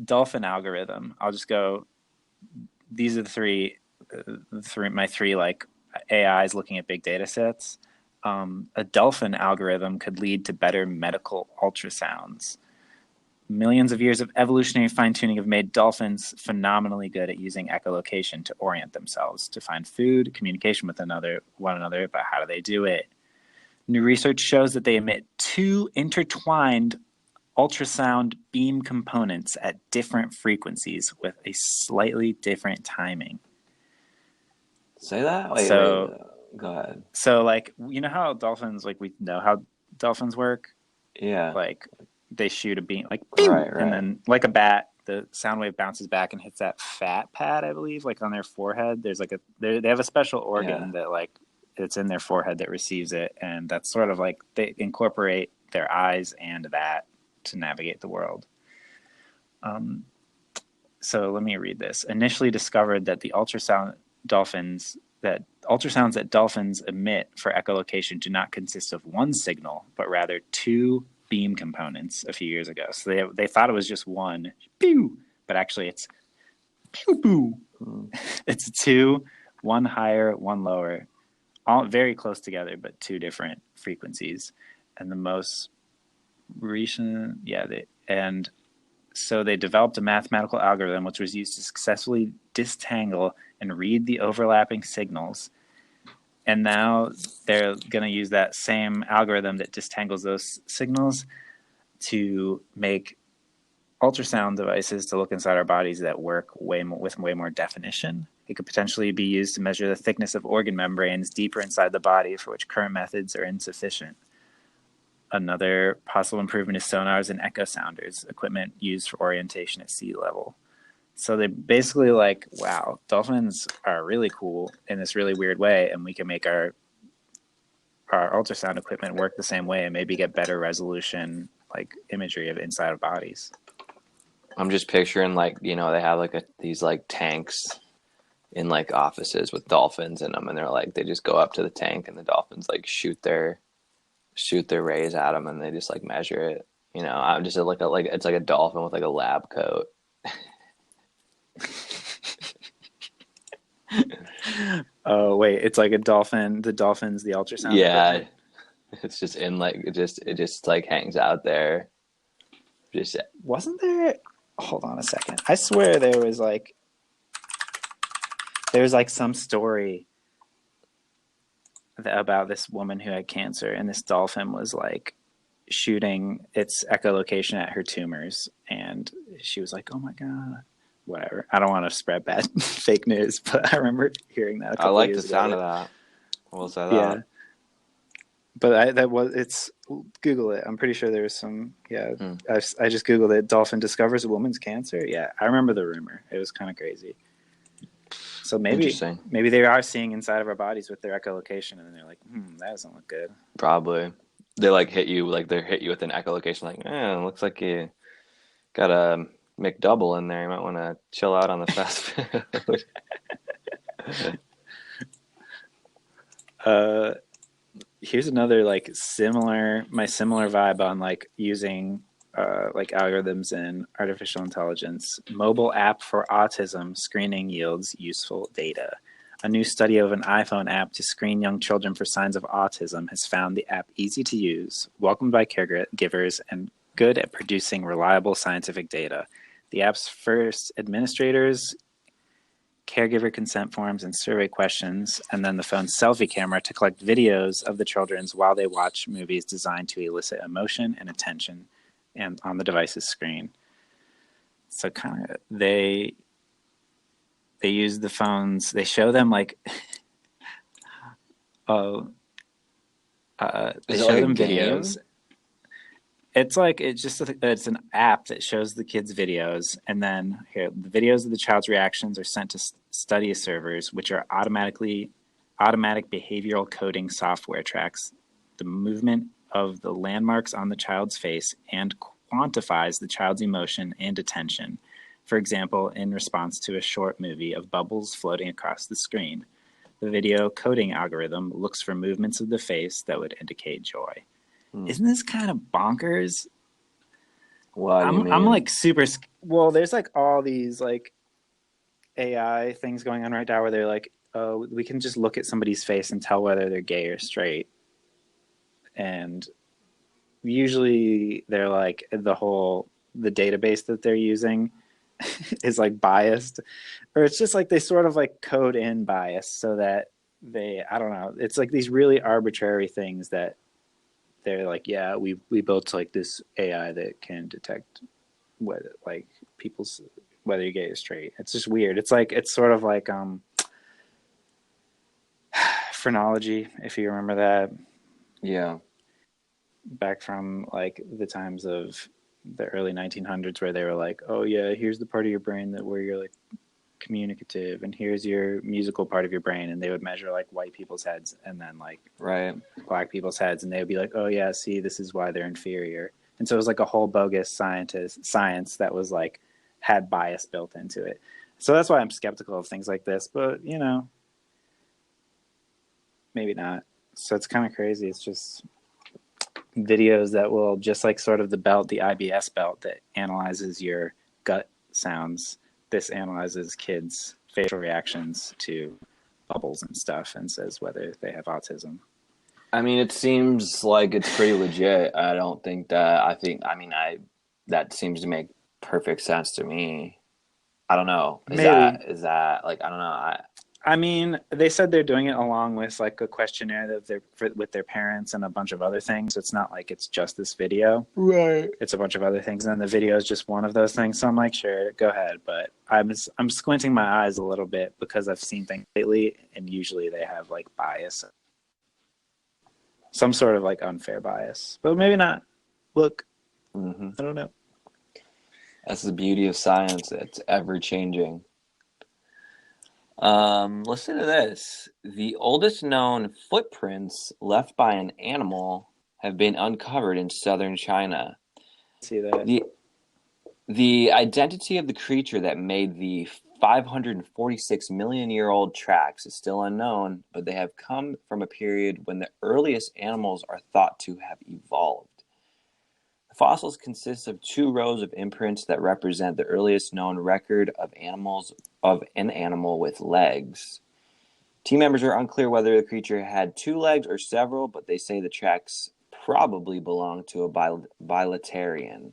Dolphin algorithm. I'll just go. These are my three like AIs looking at big data sets. A dolphin algorithm could lead to better medical ultrasounds. Millions of years of evolutionary fine-tuning have made dolphins phenomenally good at using echolocation to orient themselves, to find food, communication with one another, but how do they do it? New research shows that they emit two intertwined ultrasound beam components at different frequencies with a slightly different timing. Say that? Wait. Go ahead. So, like, you know how dolphins, like, we know how dolphins work? Yeah. Like, they shoot a beam, like, pew! Right. And then, like a bat, the sound wave bounces back and hits that fat pad, I believe, like on their forehead. There's like they have a special organ that, like, it's in their forehead that receives it. And that's sort of like they incorporate their eyes and that to navigate the world. So let me read this. Initially discovered that the ultrasounds that dolphins emit for echolocation do not consist of one signal, but rather two beam components a few years ago. So they thought it was just one, pew, but actually it's pew pew. It's two, one higher, one lower, all very close together, but two different frequencies. And the most recent, so they developed a mathematical algorithm which was used to successfully disentangle and read the overlapping signals. And now they're going to use that same algorithm that disentangles those signals to make ultrasound devices to look inside our bodies that work with way more definition. It could potentially be used to measure the thickness of organ membranes deeper inside the body, for which current methods are insufficient. Another possible improvement is sonars and echo sounders, equipment used for orientation at sea level. So they basically like, wow, dolphins are really cool in this really weird way, and we can make our ultrasound equipment work the same way and maybe get better resolution, like imagery of inside of bodies. I'm just picturing, like, you know, they have like these like tanks in like offices with dolphins in them, and they're like, they just go up to the tank and the dolphins like shoot their rays at them, and they just like measure it. You know, I'm just like it's like a dolphin with like a lab coat. Oh wait, it's like a dolphin. The dolphin's the ultrasound. Yeah, equipment. it's just in like it just like hangs out there. Just wasn't there? Hold on a second. I swear there was like some story about this woman who had cancer, and this dolphin was like shooting its echolocation at her tumors, and she was like, "Oh my god." Whatever. I don't want to spread bad fake news, but I remember hearing that. I like the sound of that. We'll say that. Yeah. But it's Google it. I'm pretty sure there was some. Yeah. I just Googled it. Dolphin discovers a woman's cancer. Yeah, I remember the rumor. It was kind of crazy. So maybe they are seeing inside of our bodies with their echolocation, and then they're like, that doesn't look good. Probably. They like hit you with an echolocation, like, it looks like you got a McDouble in there. You might want to chill out on the fast food. Here's another like similar vibe on like using like algorithms and artificial intelligence. Mobile app for autism screening yields useful data. A new study of an iPhone app to screen young children for signs of autism has found the app easy to use, welcomed by caregivers, and good at producing reliable scientific data. The app's first administrators, caregiver consent forms, and survey questions, and then the phone's selfie camera to collect videos of the children's while they watch movies designed to elicit emotion and attention and on the device's screen. So kind of they use the phones. They show them like they show them videos. It's like it's an app that shows the kids videos, and then the videos of the child's reactions are sent to study servers, which are automatic behavioral coding software tracks the movement of the landmarks on the child's face and quantifies the child's emotion and attention. For example, in response to a short movie of bubbles floating across the screen, the video coding algorithm looks for movements of the face that would indicate joy. Isn't this kind of bonkers? I'm like super. Well, there's like all these like AI things going on right now where they're like, oh, we can just look at somebody's face and tell whether they're gay or straight. And usually they're like the database that they're using is like biased, or it's just like they sort of like code in bias so that I don't know. It's like these really arbitrary things that they're like, yeah, we built like this AI that can detect whether like people's whether you're gay or straight. It's just weird. It's like it's sort of like phrenology, if you remember that. Yeah. Back from like the times of the early 1900s where they were like, oh yeah, here's the part of your brain that where you're like communicative, and here's your musical part of your brain, and they would measure like white people's heads and then like Right. black people's heads, and they would be like, oh yeah, see, this is why they're inferior. And so it was like a whole bogus science that was like had bias built into it. So that's why I'm skeptical of things like this, but you know, maybe not. So it's kind of crazy. It's just videos that will just like sort of the belt, the IBS belt that analyzes your gut sounds. This analyzes kids' facial reactions to bubbles and stuff and says whether they have autism. I mean, it seems like it's pretty legit. I don't think that. That seems to make perfect sense to me. I don't know. Is that like I don't know. I mean, they said they're doing it along with like a questionnaire that with their parents and a bunch of other things. It's not like it's just this video. Right. It's a bunch of other things, and then the video is just one of those things. So I'm like, sure, go ahead. But I'm squinting my eyes a little bit because I've seen things lately, and usually they have like bias, some sort of like unfair bias, but maybe not. Look, Mm-hmm. I don't know. That's the beauty of science. It's ever changing. Listen to this. The oldest known footprints left by an animal have been uncovered in southern China. See that? The identity of the creature that made the 546 million year old tracks is still unknown, but they have come from a period when the earliest animals are thought to have evolved. The fossils consist of 2 rows of imprints that represent the earliest known record of an animal with legs. Team members are unclear whether the creature had 2 legs or several, but they say the tracks probably belong to a bilaterian.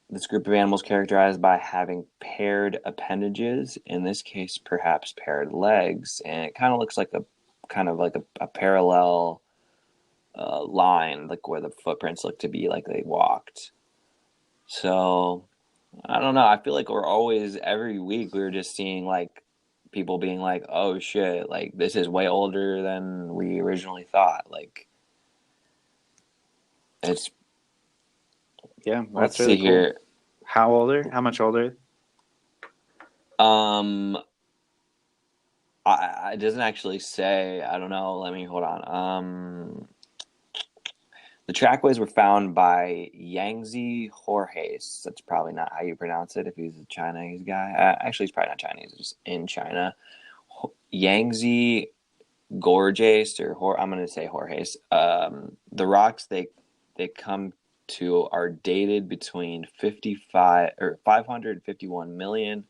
This group of animals characterized by having paired appendages, in this case perhaps paired legs, and it kind of looks like a parallel line, like where the footprints look to be like they walked. So I don't know. I feel like every week we're just seeing like people being like, "Oh shit! Like this is way older than we originally thought." Like it's Yeah, well, let's that's really see cool. here. How older? How much older? It doesn't actually say. I don't know. Let me hold on. The trackways were found by Yangzi Jorges. That's probably not how you pronounce it if he's a Chinese guy. Actually, he's probably not Chinese. He's just in China. Yangzi Gorges, I'm going to say Jorges. The rocks they come to are dated between 551 million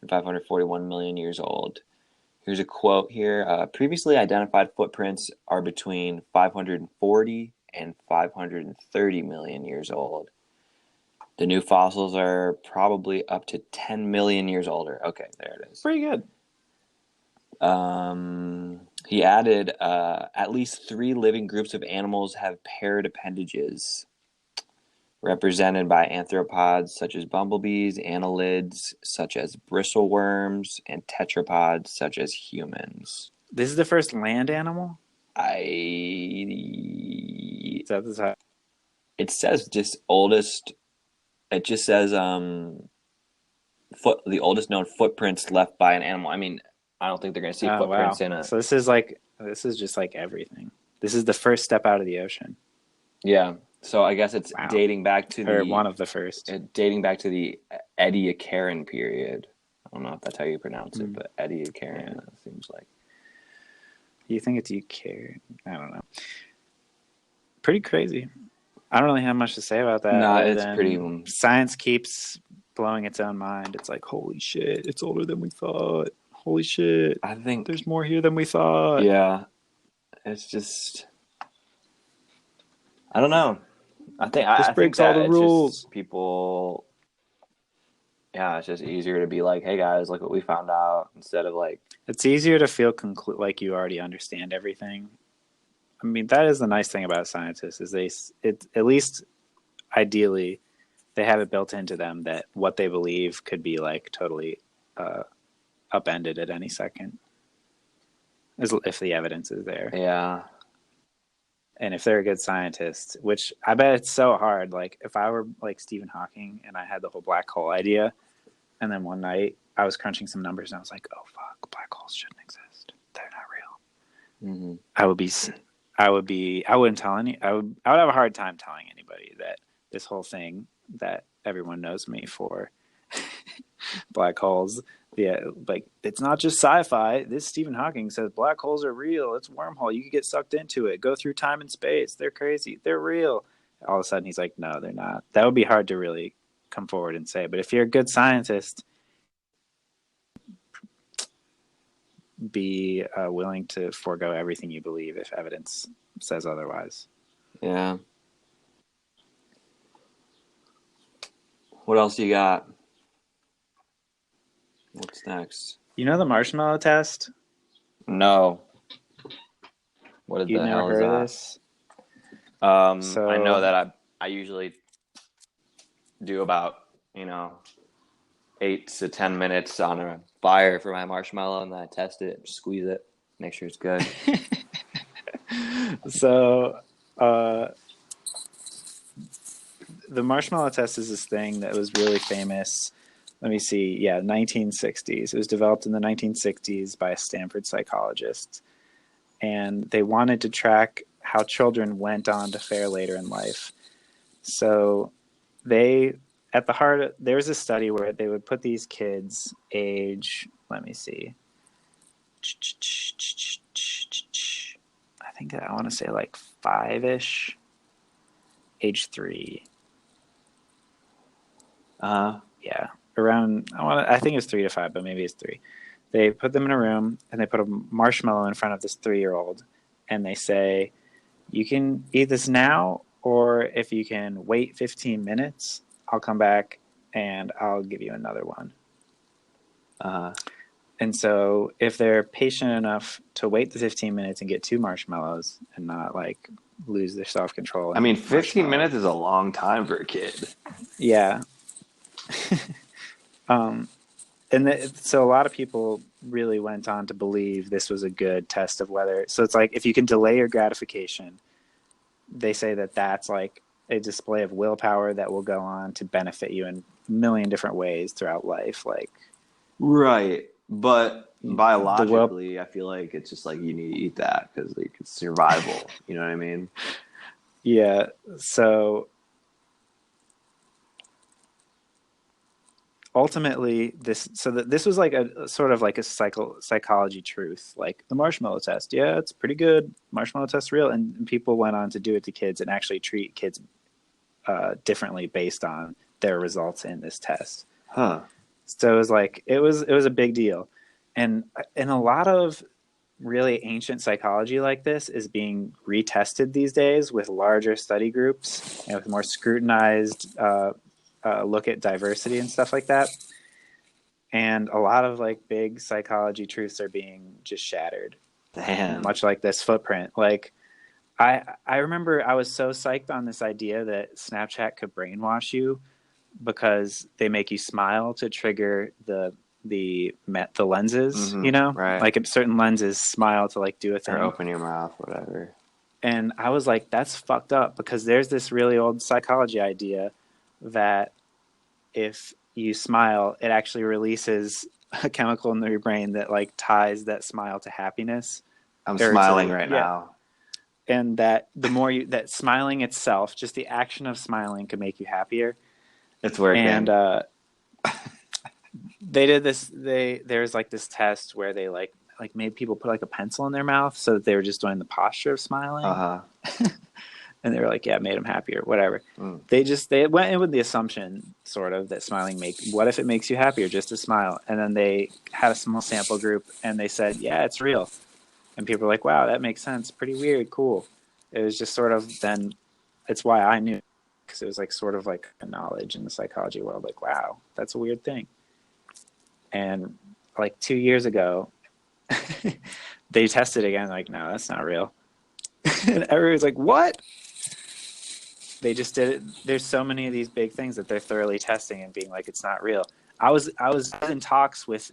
and 541 million years old. Here's a quote here. Previously identified footprints are between 540 and 530 million years old. The new fossils are probably up to 10 million years older. Okay, there it is. Pretty good. He added, at least 3 living groups of animals have paired appendages, represented by arthropods such as bumblebees, annelids such as bristleworms, and tetrapods such as humans. This is the first land animal? It says just oldest. It just says the oldest known footprints left by an animal. I mean, I don't think they're going to see footprints in a. So this is just like everything. This is the first step out of the ocean. Yeah. So I guess it's dating back to one of the first. Dating back to the Ediacaran period. I don't know if that's how you pronounce it, but Ediacaran seems like. You think it's Eukaryote? I don't know. Pretty crazy. I don't really have much to say about that. No, it's pretty. Science keeps blowing its own mind. It's like, holy shit, it's older than we thought. Holy shit. I think there's more here than we thought. Yeah. It's just. I don't know. I think this breaks all the rules. People. Yeah, it's just easier to be like, hey guys, look what we found out, instead of like. It's easier to feel like you already understand everything I mean, that is the nice thing about scientists is at least ideally they have it built into them that what they believe could be like totally upended at any second, if the evidence is there. Yeah. And if they're a good scientist, which I bet it's so hard. Like if I were like Stephen Hawking and I had the whole black hole idea, and then one night I was crunching some numbers and I was like, oh fuck, black holes shouldn't exist. They're not real. Mm-hmm. I wouldn't tell I would have a hard time telling anybody that this whole thing that everyone knows me for black holes. Yeah, like it's not just sci-fi. This Stephen Hawking says black holes are real. It's a wormhole. You could get sucked into it. Go through time and space. They're crazy. They're real. All of a sudden, he's like, no, they're not. That would be hard to really come forward and say. But if you're a good scientist, be willing to forego everything you believe if evidence says otherwise. Yeah. What else you got? What's next? You know the marshmallow test? No. What the You've never hell is heard of that? this? I know that I usually do about 8 to 10 minutes on a fire for my marshmallow, and then I test it, squeeze it, make sure it's good. So the marshmallow test is this thing that was really famous. Let me see. Yeah, 1960s. It was developed in the 1960s by a Stanford psychologist. And they wanted to track how children went on to fare later in life. So there was a study where they would put these kids age, let me see. I think I want to say like 5-ish, age 3. Yeah. I think it's 3 to 5, but maybe it's 3. They put them in a room and they put a marshmallow in front of this 3-year-old, and they say, you can eat this now, or if you can wait 15 minutes, I'll come back and I'll give you another one. And so if they're patient enough to wait the 15 minutes and get 2 marshmallows and not like lose their self-control. I mean, 15 minutes is a long time for a kid. Yeah. So a lot of people really went on to believe this was a good test of whether. So it's like if you can delay your gratification, they say that that's like a display of willpower that will go on to benefit you in a million different ways throughout life. Like, right, but biologically, I feel like it's just like you need to eat that because like it's survival. You know what I mean? Yeah. So ultimately, this was like a sort of like a psychology truth, like the marshmallow test. Yeah, it's pretty good. Marshmallow test's real, and people went on to do it to kids and actually treat kids differently based on their results in this test. Huh. So it was a big deal, and a lot of really ancient psychology like this is being retested these days with larger study groups and with more scrutinized look at diversity and stuff like that. And a lot of like big psychology truths are being just shattered. Damn. Much like this footprint. Like I remember I was so psyched on this idea that Snapchat could brainwash you because they make you smile to trigger the lenses, right. Like certain lenses smile to like do a thing. Or open your mouth, whatever. And I was like, that's fucked up because there's this really old psychology idea that if you smile, it actually releases a chemical in your brain that like ties that smile to happiness. I'm smiling right now. And that the more that smiling itself, just the action of smiling could make you happier. It's working. And they did this. There's like this test where they like made people put like a pencil in their mouth so that they were just doing the posture of smiling. And they were like, yeah, it made them happier, whatever. They went in with the assumption sort of that smiling what if it makes you happier just to smile? And then they had a small sample group and they said, yeah, it's real. And people were like, wow, that makes sense. Pretty weird. Cool. It was just sort of then it's why I knew, because it was like sort of like a knowledge in the psychology world. Like, wow, that's a weird thing. And like 2 years ago, they tested again. Like, no, that's not real. And everybody's like, what? They just did it. There's so many of these big things that they're thoroughly testing and being like, it's not real. I was in talks with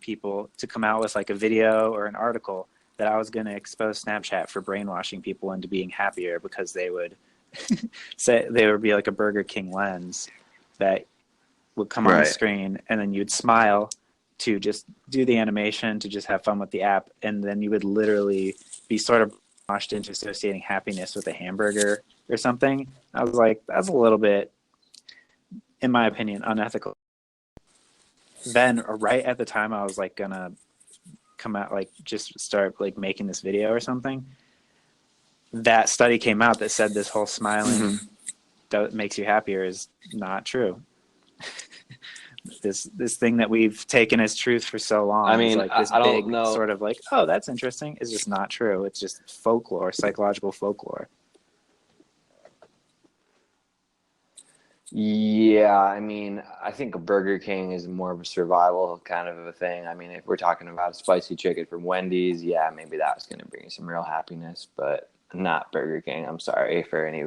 people to come out with like a video or an article that I was going to expose Snapchat for brainwashing people into being happier because they would say there would be like a Burger King lens that would come on the screen, and then you'd smile to just do the animation, to just have fun with the app, and then you would literally be sort of brainwashed into associating happiness with a hamburger or something. I was like, that's a little bit, in my opinion, unethical. Then right at the time I was like gonna come out, like just start like making this video or something, that study came out that said this whole smiling makes you happier is not true. This thing that we've taken as truth for so long, I mean, is like this I big sort of like, oh, that's interesting, is just not true. It's just folklore, psychological folklore. Yeah, I mean, I think a Burger King is more of a survival kind of a thing. I mean, if we're talking about a spicy chicken from Wendy's, yeah, maybe that's going to bring you some real happiness, but not Burger King. I'm sorry for any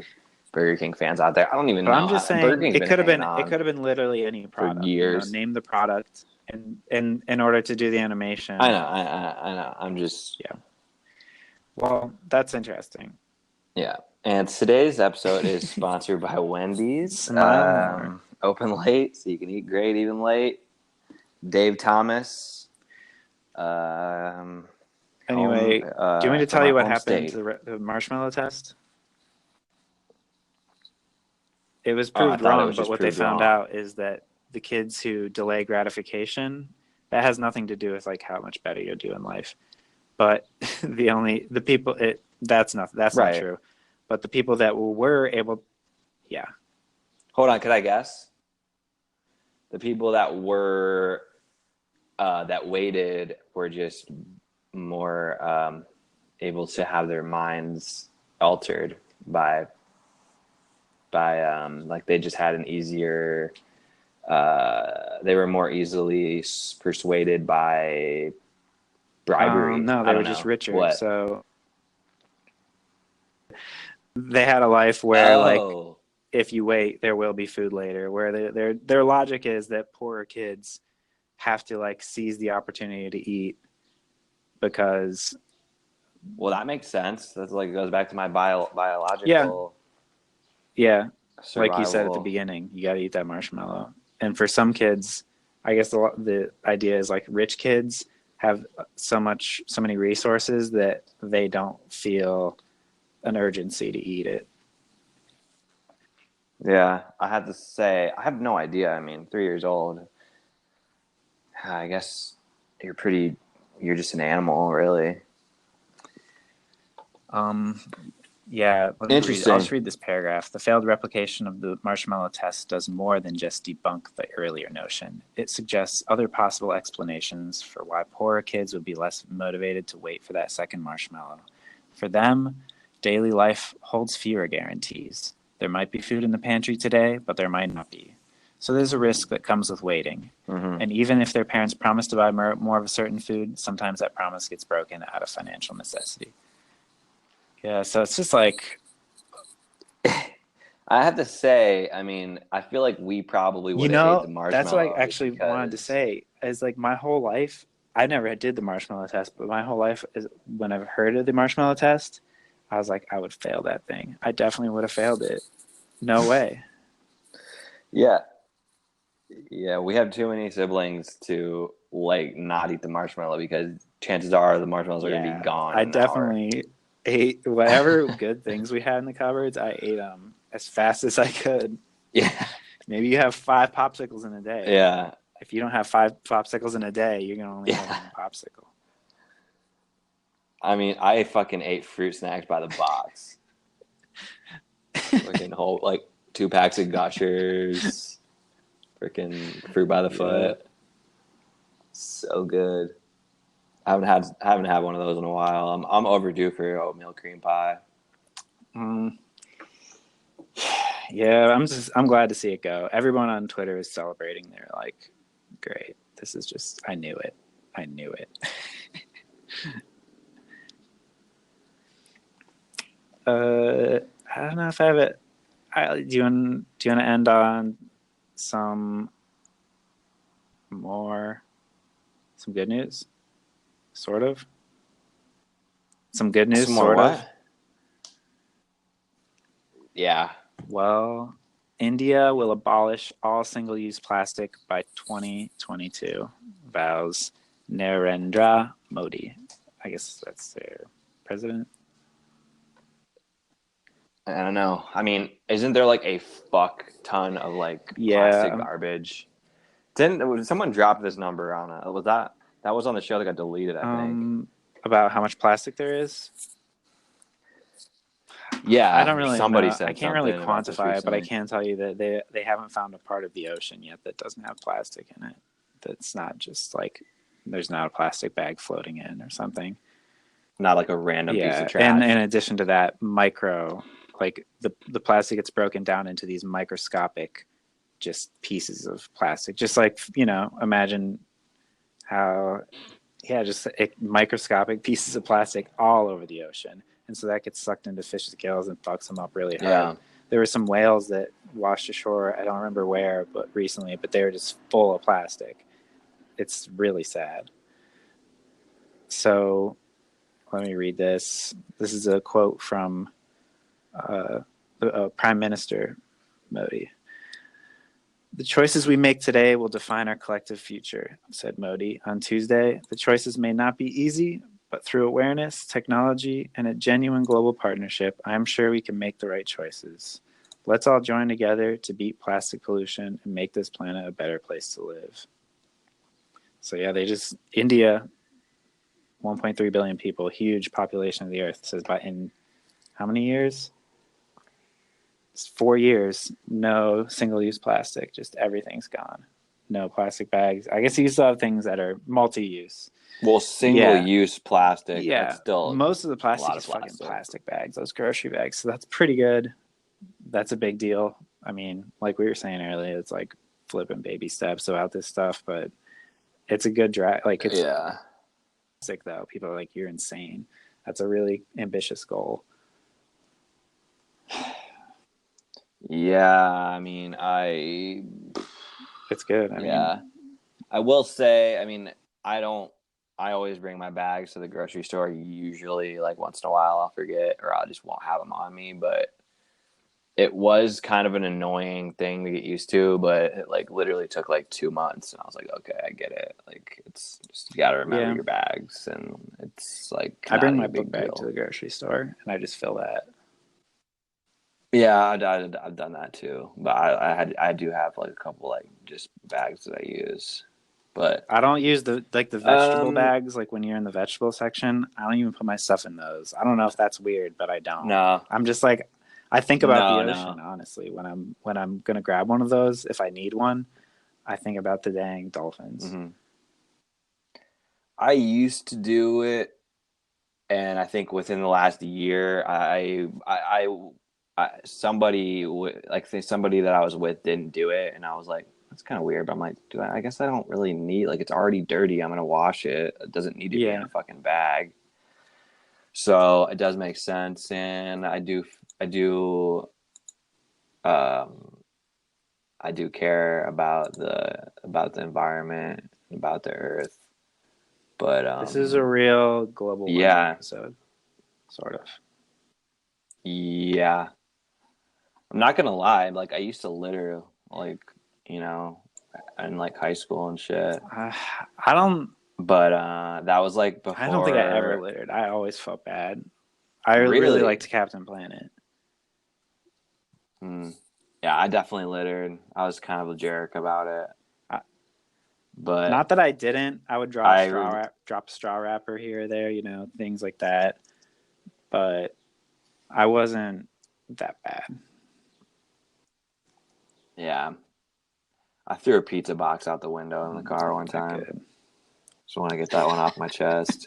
Burger King fans out there. I don't even know. I'm just saying it could have been literally any product. For years. You know, name the product and in order to do the animation. I know. I'm just Well, that's interesting. Yeah. And today's episode is sponsored by Wendy's. Open late, so you can eat great even late. Dave Thomas. Anyway, do you want me to tell you what happened to the marshmallow test? It was proved wrong, but what they found out is that the kids who delay gratification, that has nothing to do with like how much better you'll do in life. But that's not true. But the people that were able, Hold on, could I guess? The people that were that waited were just more able to have their minds altered by like they just had an easier. They were more easily persuaded by bribery. No, they were just richer. So they had a life where like if you wait, there will be food later. Where their logic is that poorer kids have to like seize the opportunity to eat because. Well, that makes sense. That's like goes back to my biological. Yeah. Survival. Like you said at the beginning, you got to eat that marshmallow. And for some kids, I guess the idea is like rich kids have so many resources that they don't feel an urgency to eat it. Yeah, I have to say, I have no idea. I mean, 3 years old. I guess you're just an animal, really. Yeah. Interesting. I'll just read this paragraph. The failed replication of the marshmallow test does more than just debunk the earlier notion. It suggests other possible explanations for why poorer kids would be less motivated to wait for that second marshmallow. For them, daily life holds fewer guarantees. There might be food in the pantry today, but there might not be. So there's a risk that comes with waiting. Mm-hmm. And even if their parents promise to buy more of a certain food, sometimes that promise gets broken out of financial necessity. Yeah, so it's just like... I have to say, I mean, I feel like we probably would have ate the marshmallow. That's what I actually wanted to say. Is like my whole life, I never did the marshmallow test, but my whole life, when I've heard of the marshmallow test, I was like, I would fail that thing. I definitely would have failed it. No way. Yeah, we have too many siblings to like not eat the marshmallow because chances are the marshmallows are going to be gone. I definitely ate whatever good things we had in the cupboards. I ate them as fast as I could. Yeah. Maybe you have 5 popsicles in a day. Yeah. If you don't have 5 popsicles in a day, you're going to only have 1 popsicle. I mean, I fucking ate fruit snacks by the box. Fucking whole, like, 2 packs of Gushers. Freaking fruit by the foot. So good. I haven't had one of those in a while. I'm overdue for oatmeal cream pie. Yeah, I'm glad to see it go. Everyone on Twitter is celebrating. They're like, great. This is just, I knew it. I don't know if I have it. Do you want to end on some good news? Sort of. Some good news, Some more sort what? of. Yeah. Well, India will abolish all single-use plastic by 2022, vows Narendra Modi. I guess that's their president. I don't know. I mean, isn't there like a fuck ton of like plastic garbage? Didn't someone drop this number on a? Was that was on the show that got deleted? I think about how much plastic there is. Yeah, I don't really somebody know. said I can't really something about this quantify it, but I recently. can tell you that they haven't found a part of the ocean yet that doesn't have plastic in it. That's not just like there's not a plastic bag floating in or something. Not like a random piece of trash. And in addition to that, like the plastic gets broken down into these microscopic just pieces of plastic. Just like, imagine how, just microscopic pieces of plastic all over the ocean. And so that gets sucked into fish's gills and fucks them up really hard. Yeah. There were some whales that washed ashore, I don't remember where, but recently, but they were just full of plastic. It's really sad. So let me read this. This is a quote from Prime Minister Modi. The choices we make today will define our collective future, said Modi on Tuesday. The choices may not be easy, but through awareness, technology, and a genuine global partnership, I'm sure we can make the right choices. Let's all join together to beat plastic pollution and make this planet a better place to live. So India, 1.3 billion people, huge population of the earth, says in how many years? 4 years, no single-use plastic, just everything's gone. No plastic bags. I guess you still have things that are multi-use. Well, single-use plastic, that's still most of the plastic is fucking plastic bags, those grocery bags. So that's pretty good. That's a big deal. I mean, like we were saying earlier, it's like flipping baby steps about this stuff, but it's a good drive. Like it's sick though. People are like, you're insane. That's a really ambitious goal. Yeah, I mean, it's good. I mean, I will say, I mean, I always bring my bags to the grocery store. Usually, like once in a while, I'll forget or I just won't have them on me. But it was kind of an annoying thing to get used to. But it like literally took like 2 months, and I was like, okay, I get it. Like it's just you got to remember your bags, and it's like I bring my book bag to the grocery store, and I just fill that. Yeah, I've done that too, but I do have like a couple like just bags that I use, but I don't use the vegetable bags. Like when you're in the vegetable section, I don't even put my stuff in those. I don't know if that's weird, but I don't. No, I'm just like I think about the ocean honestly when I'm gonna grab one of those if I need one. I think about the dang dolphins. Mm-hmm. I used to do it, and I think within the last year, somebody that I was with didn't do it, and I was like, that's kind of weird. But I'm like, I guess I don't really need, like, it's already dirty. I'm gonna wash it. It doesn't need to be in a fucking bag. So it does make sense, and I do care about the environment, about the earth. But this is a real global episode, sort of. Yeah. I'm not gonna lie, like I used to litter, like, in like high school and shit. I don't. But that was like before. I don't think I ever littered. I always felt bad. I really liked Captain Planet. Yeah, I definitely littered. I was kind of a jerk about it. But not that I didn't. I would drop straw wrapper here or there, things like that. But I wasn't that bad. Yeah. I threw a pizza box out the window in the car one time. Good. Just want to get that one off my chest.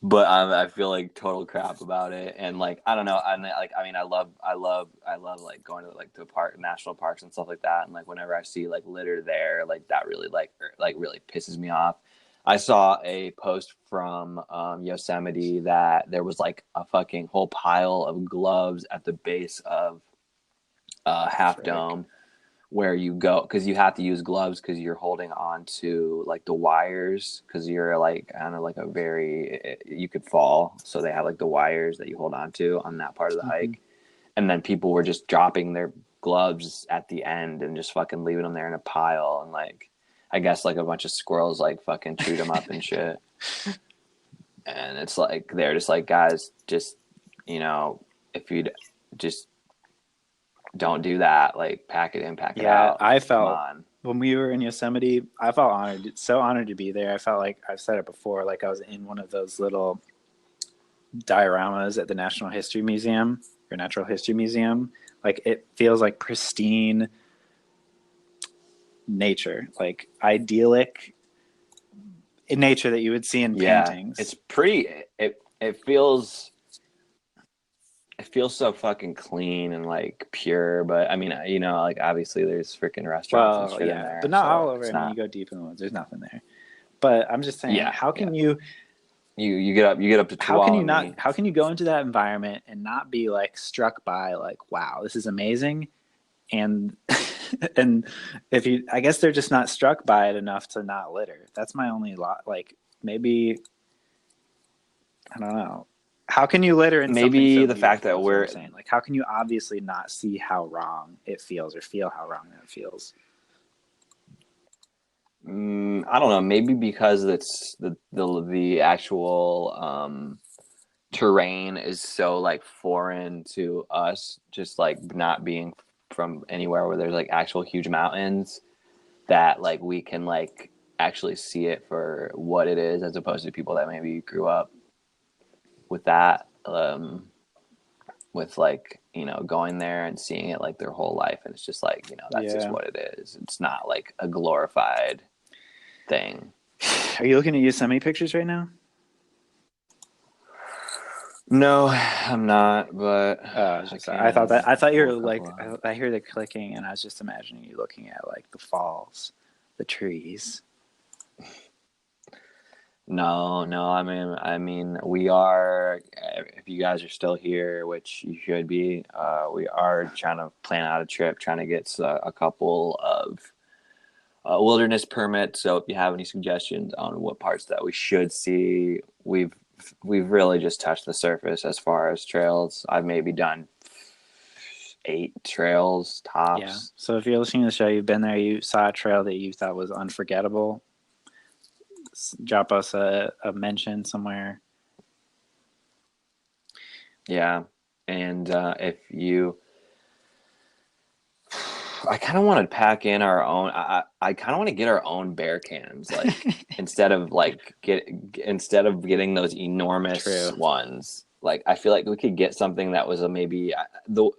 But I feel like total crap about it, and like I don't know, I love like going to like the national parks and stuff like that, and like whenever I see like litter there, like that really really pisses me off. I saw a post from Yosemite that there was like a fucking whole pile of gloves at the base of Half Dome, where you go, because you have to use gloves because you're holding on to like the wires, because you're like, I don't know, like you could fall, so they have like the wires that you hold on to on that part of the hike. And then people were just dropping their gloves at the end and just fucking leaving them there in a pile, and like I guess like a bunch of squirrels like fucking chewed them up and shit. And it's like they're just like, guys, just, if you just don't do that, like pack it in, pack it out. I felt when we were in Yosemite, I felt so honored to be there. I felt like, I've said it before, like I was in one of those little dioramas at the Natural History Museum. Like it feels like pristine nature, like idyllic in nature that you would see in paintings. It's pretty. It feels so fucking clean and like pure. But I mean, like obviously there's freaking restaurants and shit in there, but not so all over. I mean, you go deep in the woods, there's nothing there. But I'm just saying, how can you get up to Tuolumne. How can you go into that environment and not be like struck by like, wow, this is amazing? And and I guess they're just not struck by it enough to not litter. That's my only like, maybe, I don't know. How can you litter in maybe something so the fact that we're saying? Like, how can you obviously not see how wrong it feels or feel how wrong it feels? I don't know. Maybe because it's the actual terrain is so like foreign to us, just like not being from anywhere where there's like actual huge mountains, that like we can like actually see it for what it is, as opposed to people that maybe grew up with that, with like, going there and seeing it like their whole life, and it's just like, that's just what it is. It's not like a glorified thing. Are you looking at Yosemite pictures right now? No, I'm not, but I thought you were like, I hear the clicking and I was just imagining you looking at like the falls, the trees. No, I mean, we are, if you guys are still here, which you should be, we are trying to plan out a trip, trying to get a couple of wilderness permits. So if you have any suggestions on what parts that we should see, we've really just touched the surface as far as trails. I've maybe done 8 trails tops. Yeah. So if you're listening to the show, you've been there, you saw a trail that you thought was unforgettable, drop us a mention somewhere. Yeah. And if you, I kind of want to pack in our own, I kind of want to get our own bear cans, like instead of getting those enormous ones. Like I feel like we could get something that was maybe the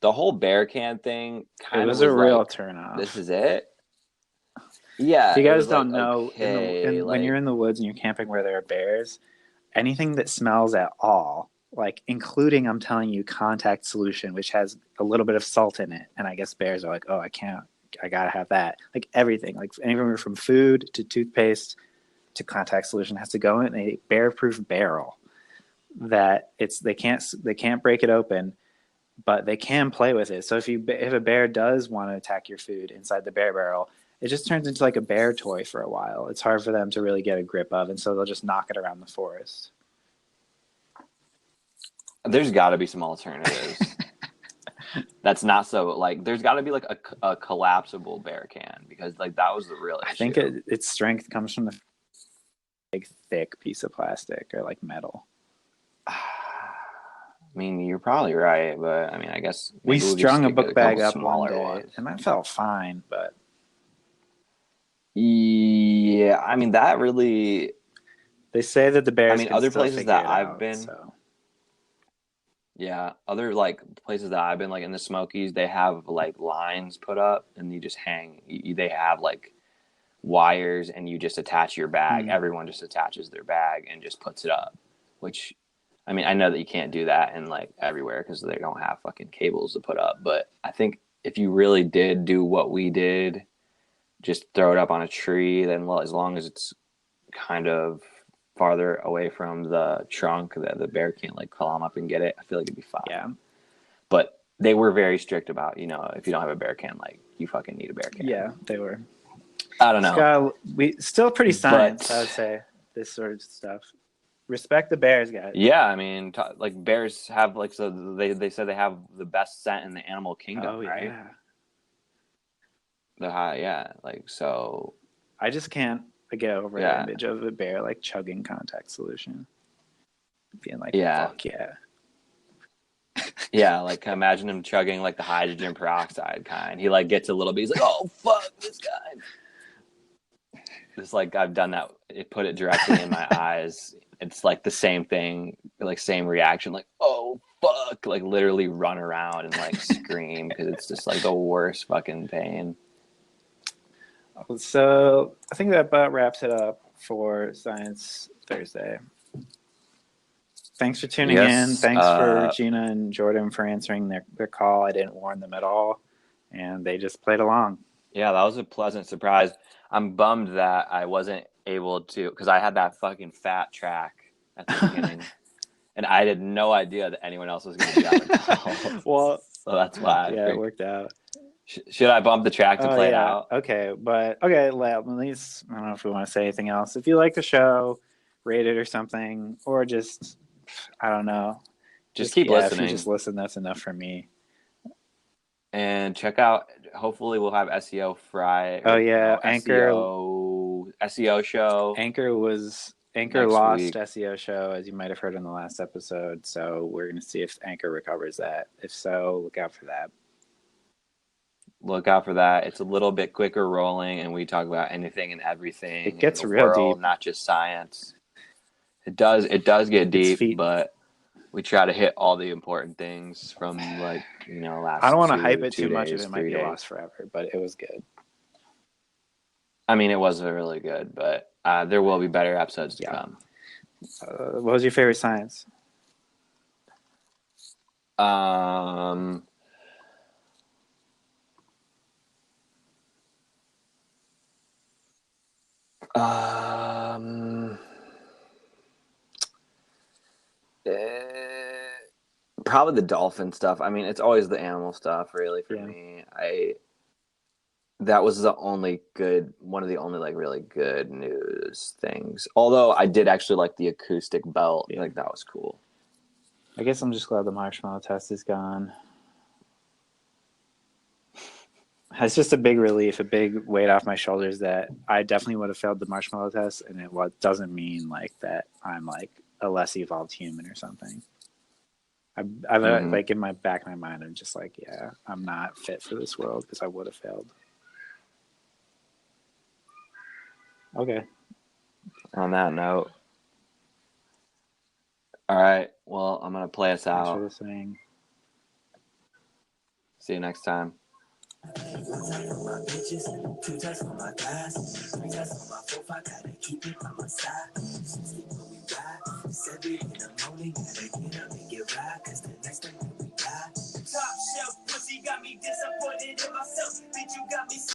whole bear can thing kind of was a real like, turn off. This is it. Yeah. If you guys don't know, when you're in the woods and you're camping where there are bears, anything that smells at all, like including, I'm telling you, contact solution, which has a little bit of salt in it, and I guess bears are like, oh, I gotta have that. Like everything, like anything from food to toothpaste to contact solution has to go in a bear-proof barrel that they can't break it open, but they can play with it. So if a bear does want to attack your food inside the bear barrel, it just turns into like a bear toy for a while. It's hard for them to really get a grip of, and so they'll just knock it around the forest. There's got to be some alternatives. That's not so like. There's got to be like a collapsible bear can, because like that was the real issue. I think its strength comes from the big thick piece of plastic or like metal. I mean, you're probably right, but I mean, I guess we strung a book bag up one day, and that felt fine. But yeah, I mean, that really. They say that the bears. I mean, other places that I've been. So. Yeah, other like places that I've been, like in the Smokies, they have like lines put up, and you just hang. They have like wires, and you just attach your bag. Everyone just attaches their bag and just puts it up. Which, I mean, I know that you can't do that in like everywhere because they don't have fucking cables to put up. But I think if you really did do what we did, just throw it up on a tree, then as long as it's kind of farther away from the trunk that the bear can't like climb up and get it, I feel like it'd be fine. Yeah. But they were very strict about, if you don't have a bear can, like you fucking need a bear can. Yeah, they were. I don't know. We still pretty science, I would say, this sort of stuff. Respect the bears, guys. Yeah, I mean, like bears have like, so they said they have the best scent in the animal kingdom, right? Yeah. Yeah, like so. I just can't get over the image of a bear like chugging contact solution, being like, fuck yeah. Yeah, like imagine him chugging like the hydrogen peroxide kind. He like gets a little bit. He's like, "Oh fuck, this guy." It's like I've done that. It put it directly in my eyes. It's like the same thing, like same reaction. Like, "Oh fuck!" Like literally run around and like scream because it's just like the worst fucking pain. So I think that about wraps it up for Science Thursday. Thanks for tuning in. Thanks for Regina and Jordan for answering their call. I didn't warn them at all, and they just played along. Yeah, that was a pleasant surprise. I'm bummed that I wasn't able to, because I had that fucking fat track at the beginning, and I had no idea that anyone else was going to be on the call. Well, so that's why. It worked out. Should I bump the track to play it out? Okay, but at least I don't know if we want to say anything else. If you like the show, rate it or something, or just I don't know. Just keep listening. If you just listen, that's enough for me. And check out. Hopefully, we'll have SEO Friday. Oh yeah, Anchor SEO show. Anchor lost week. SEO show, as you might have heard in the last episode. So we're going to see if Anchor recovers that. If so, look out for that. Look out for that. It's a little bit quicker rolling, and we talk about anything and everything. It gets real deep, not just science. It does get deep, but we try to hit all the important things from last. I don't want to hype it too much, if it might be lost forever, but it was good. I mean, it was really good, but there will be better episodes to come. What was your favorite science? Probably the dolphin stuff. I mean, it's always the animal stuff, really, for me. That was one of the only like really good news things. Although I did actually like the acoustic belt. Yeah. Like that was cool. I guess I'm just glad the marshmallow test is gone. It's just a big relief, a big weight off my shoulders that I definitely would have failed the marshmallow test, and it doesn't mean like that I'm like a less evolved human or something. I've like in my back of my mind, I'm just like, yeah, I'm not fit for this world because I would have failed. Okay. On that note, all right. Well, I'm gonna play us out. Thanks for listening. See you next time. 1 time for my bitches, 2 times for my guys, 3 times for my 4-5, gotta keep it by my side.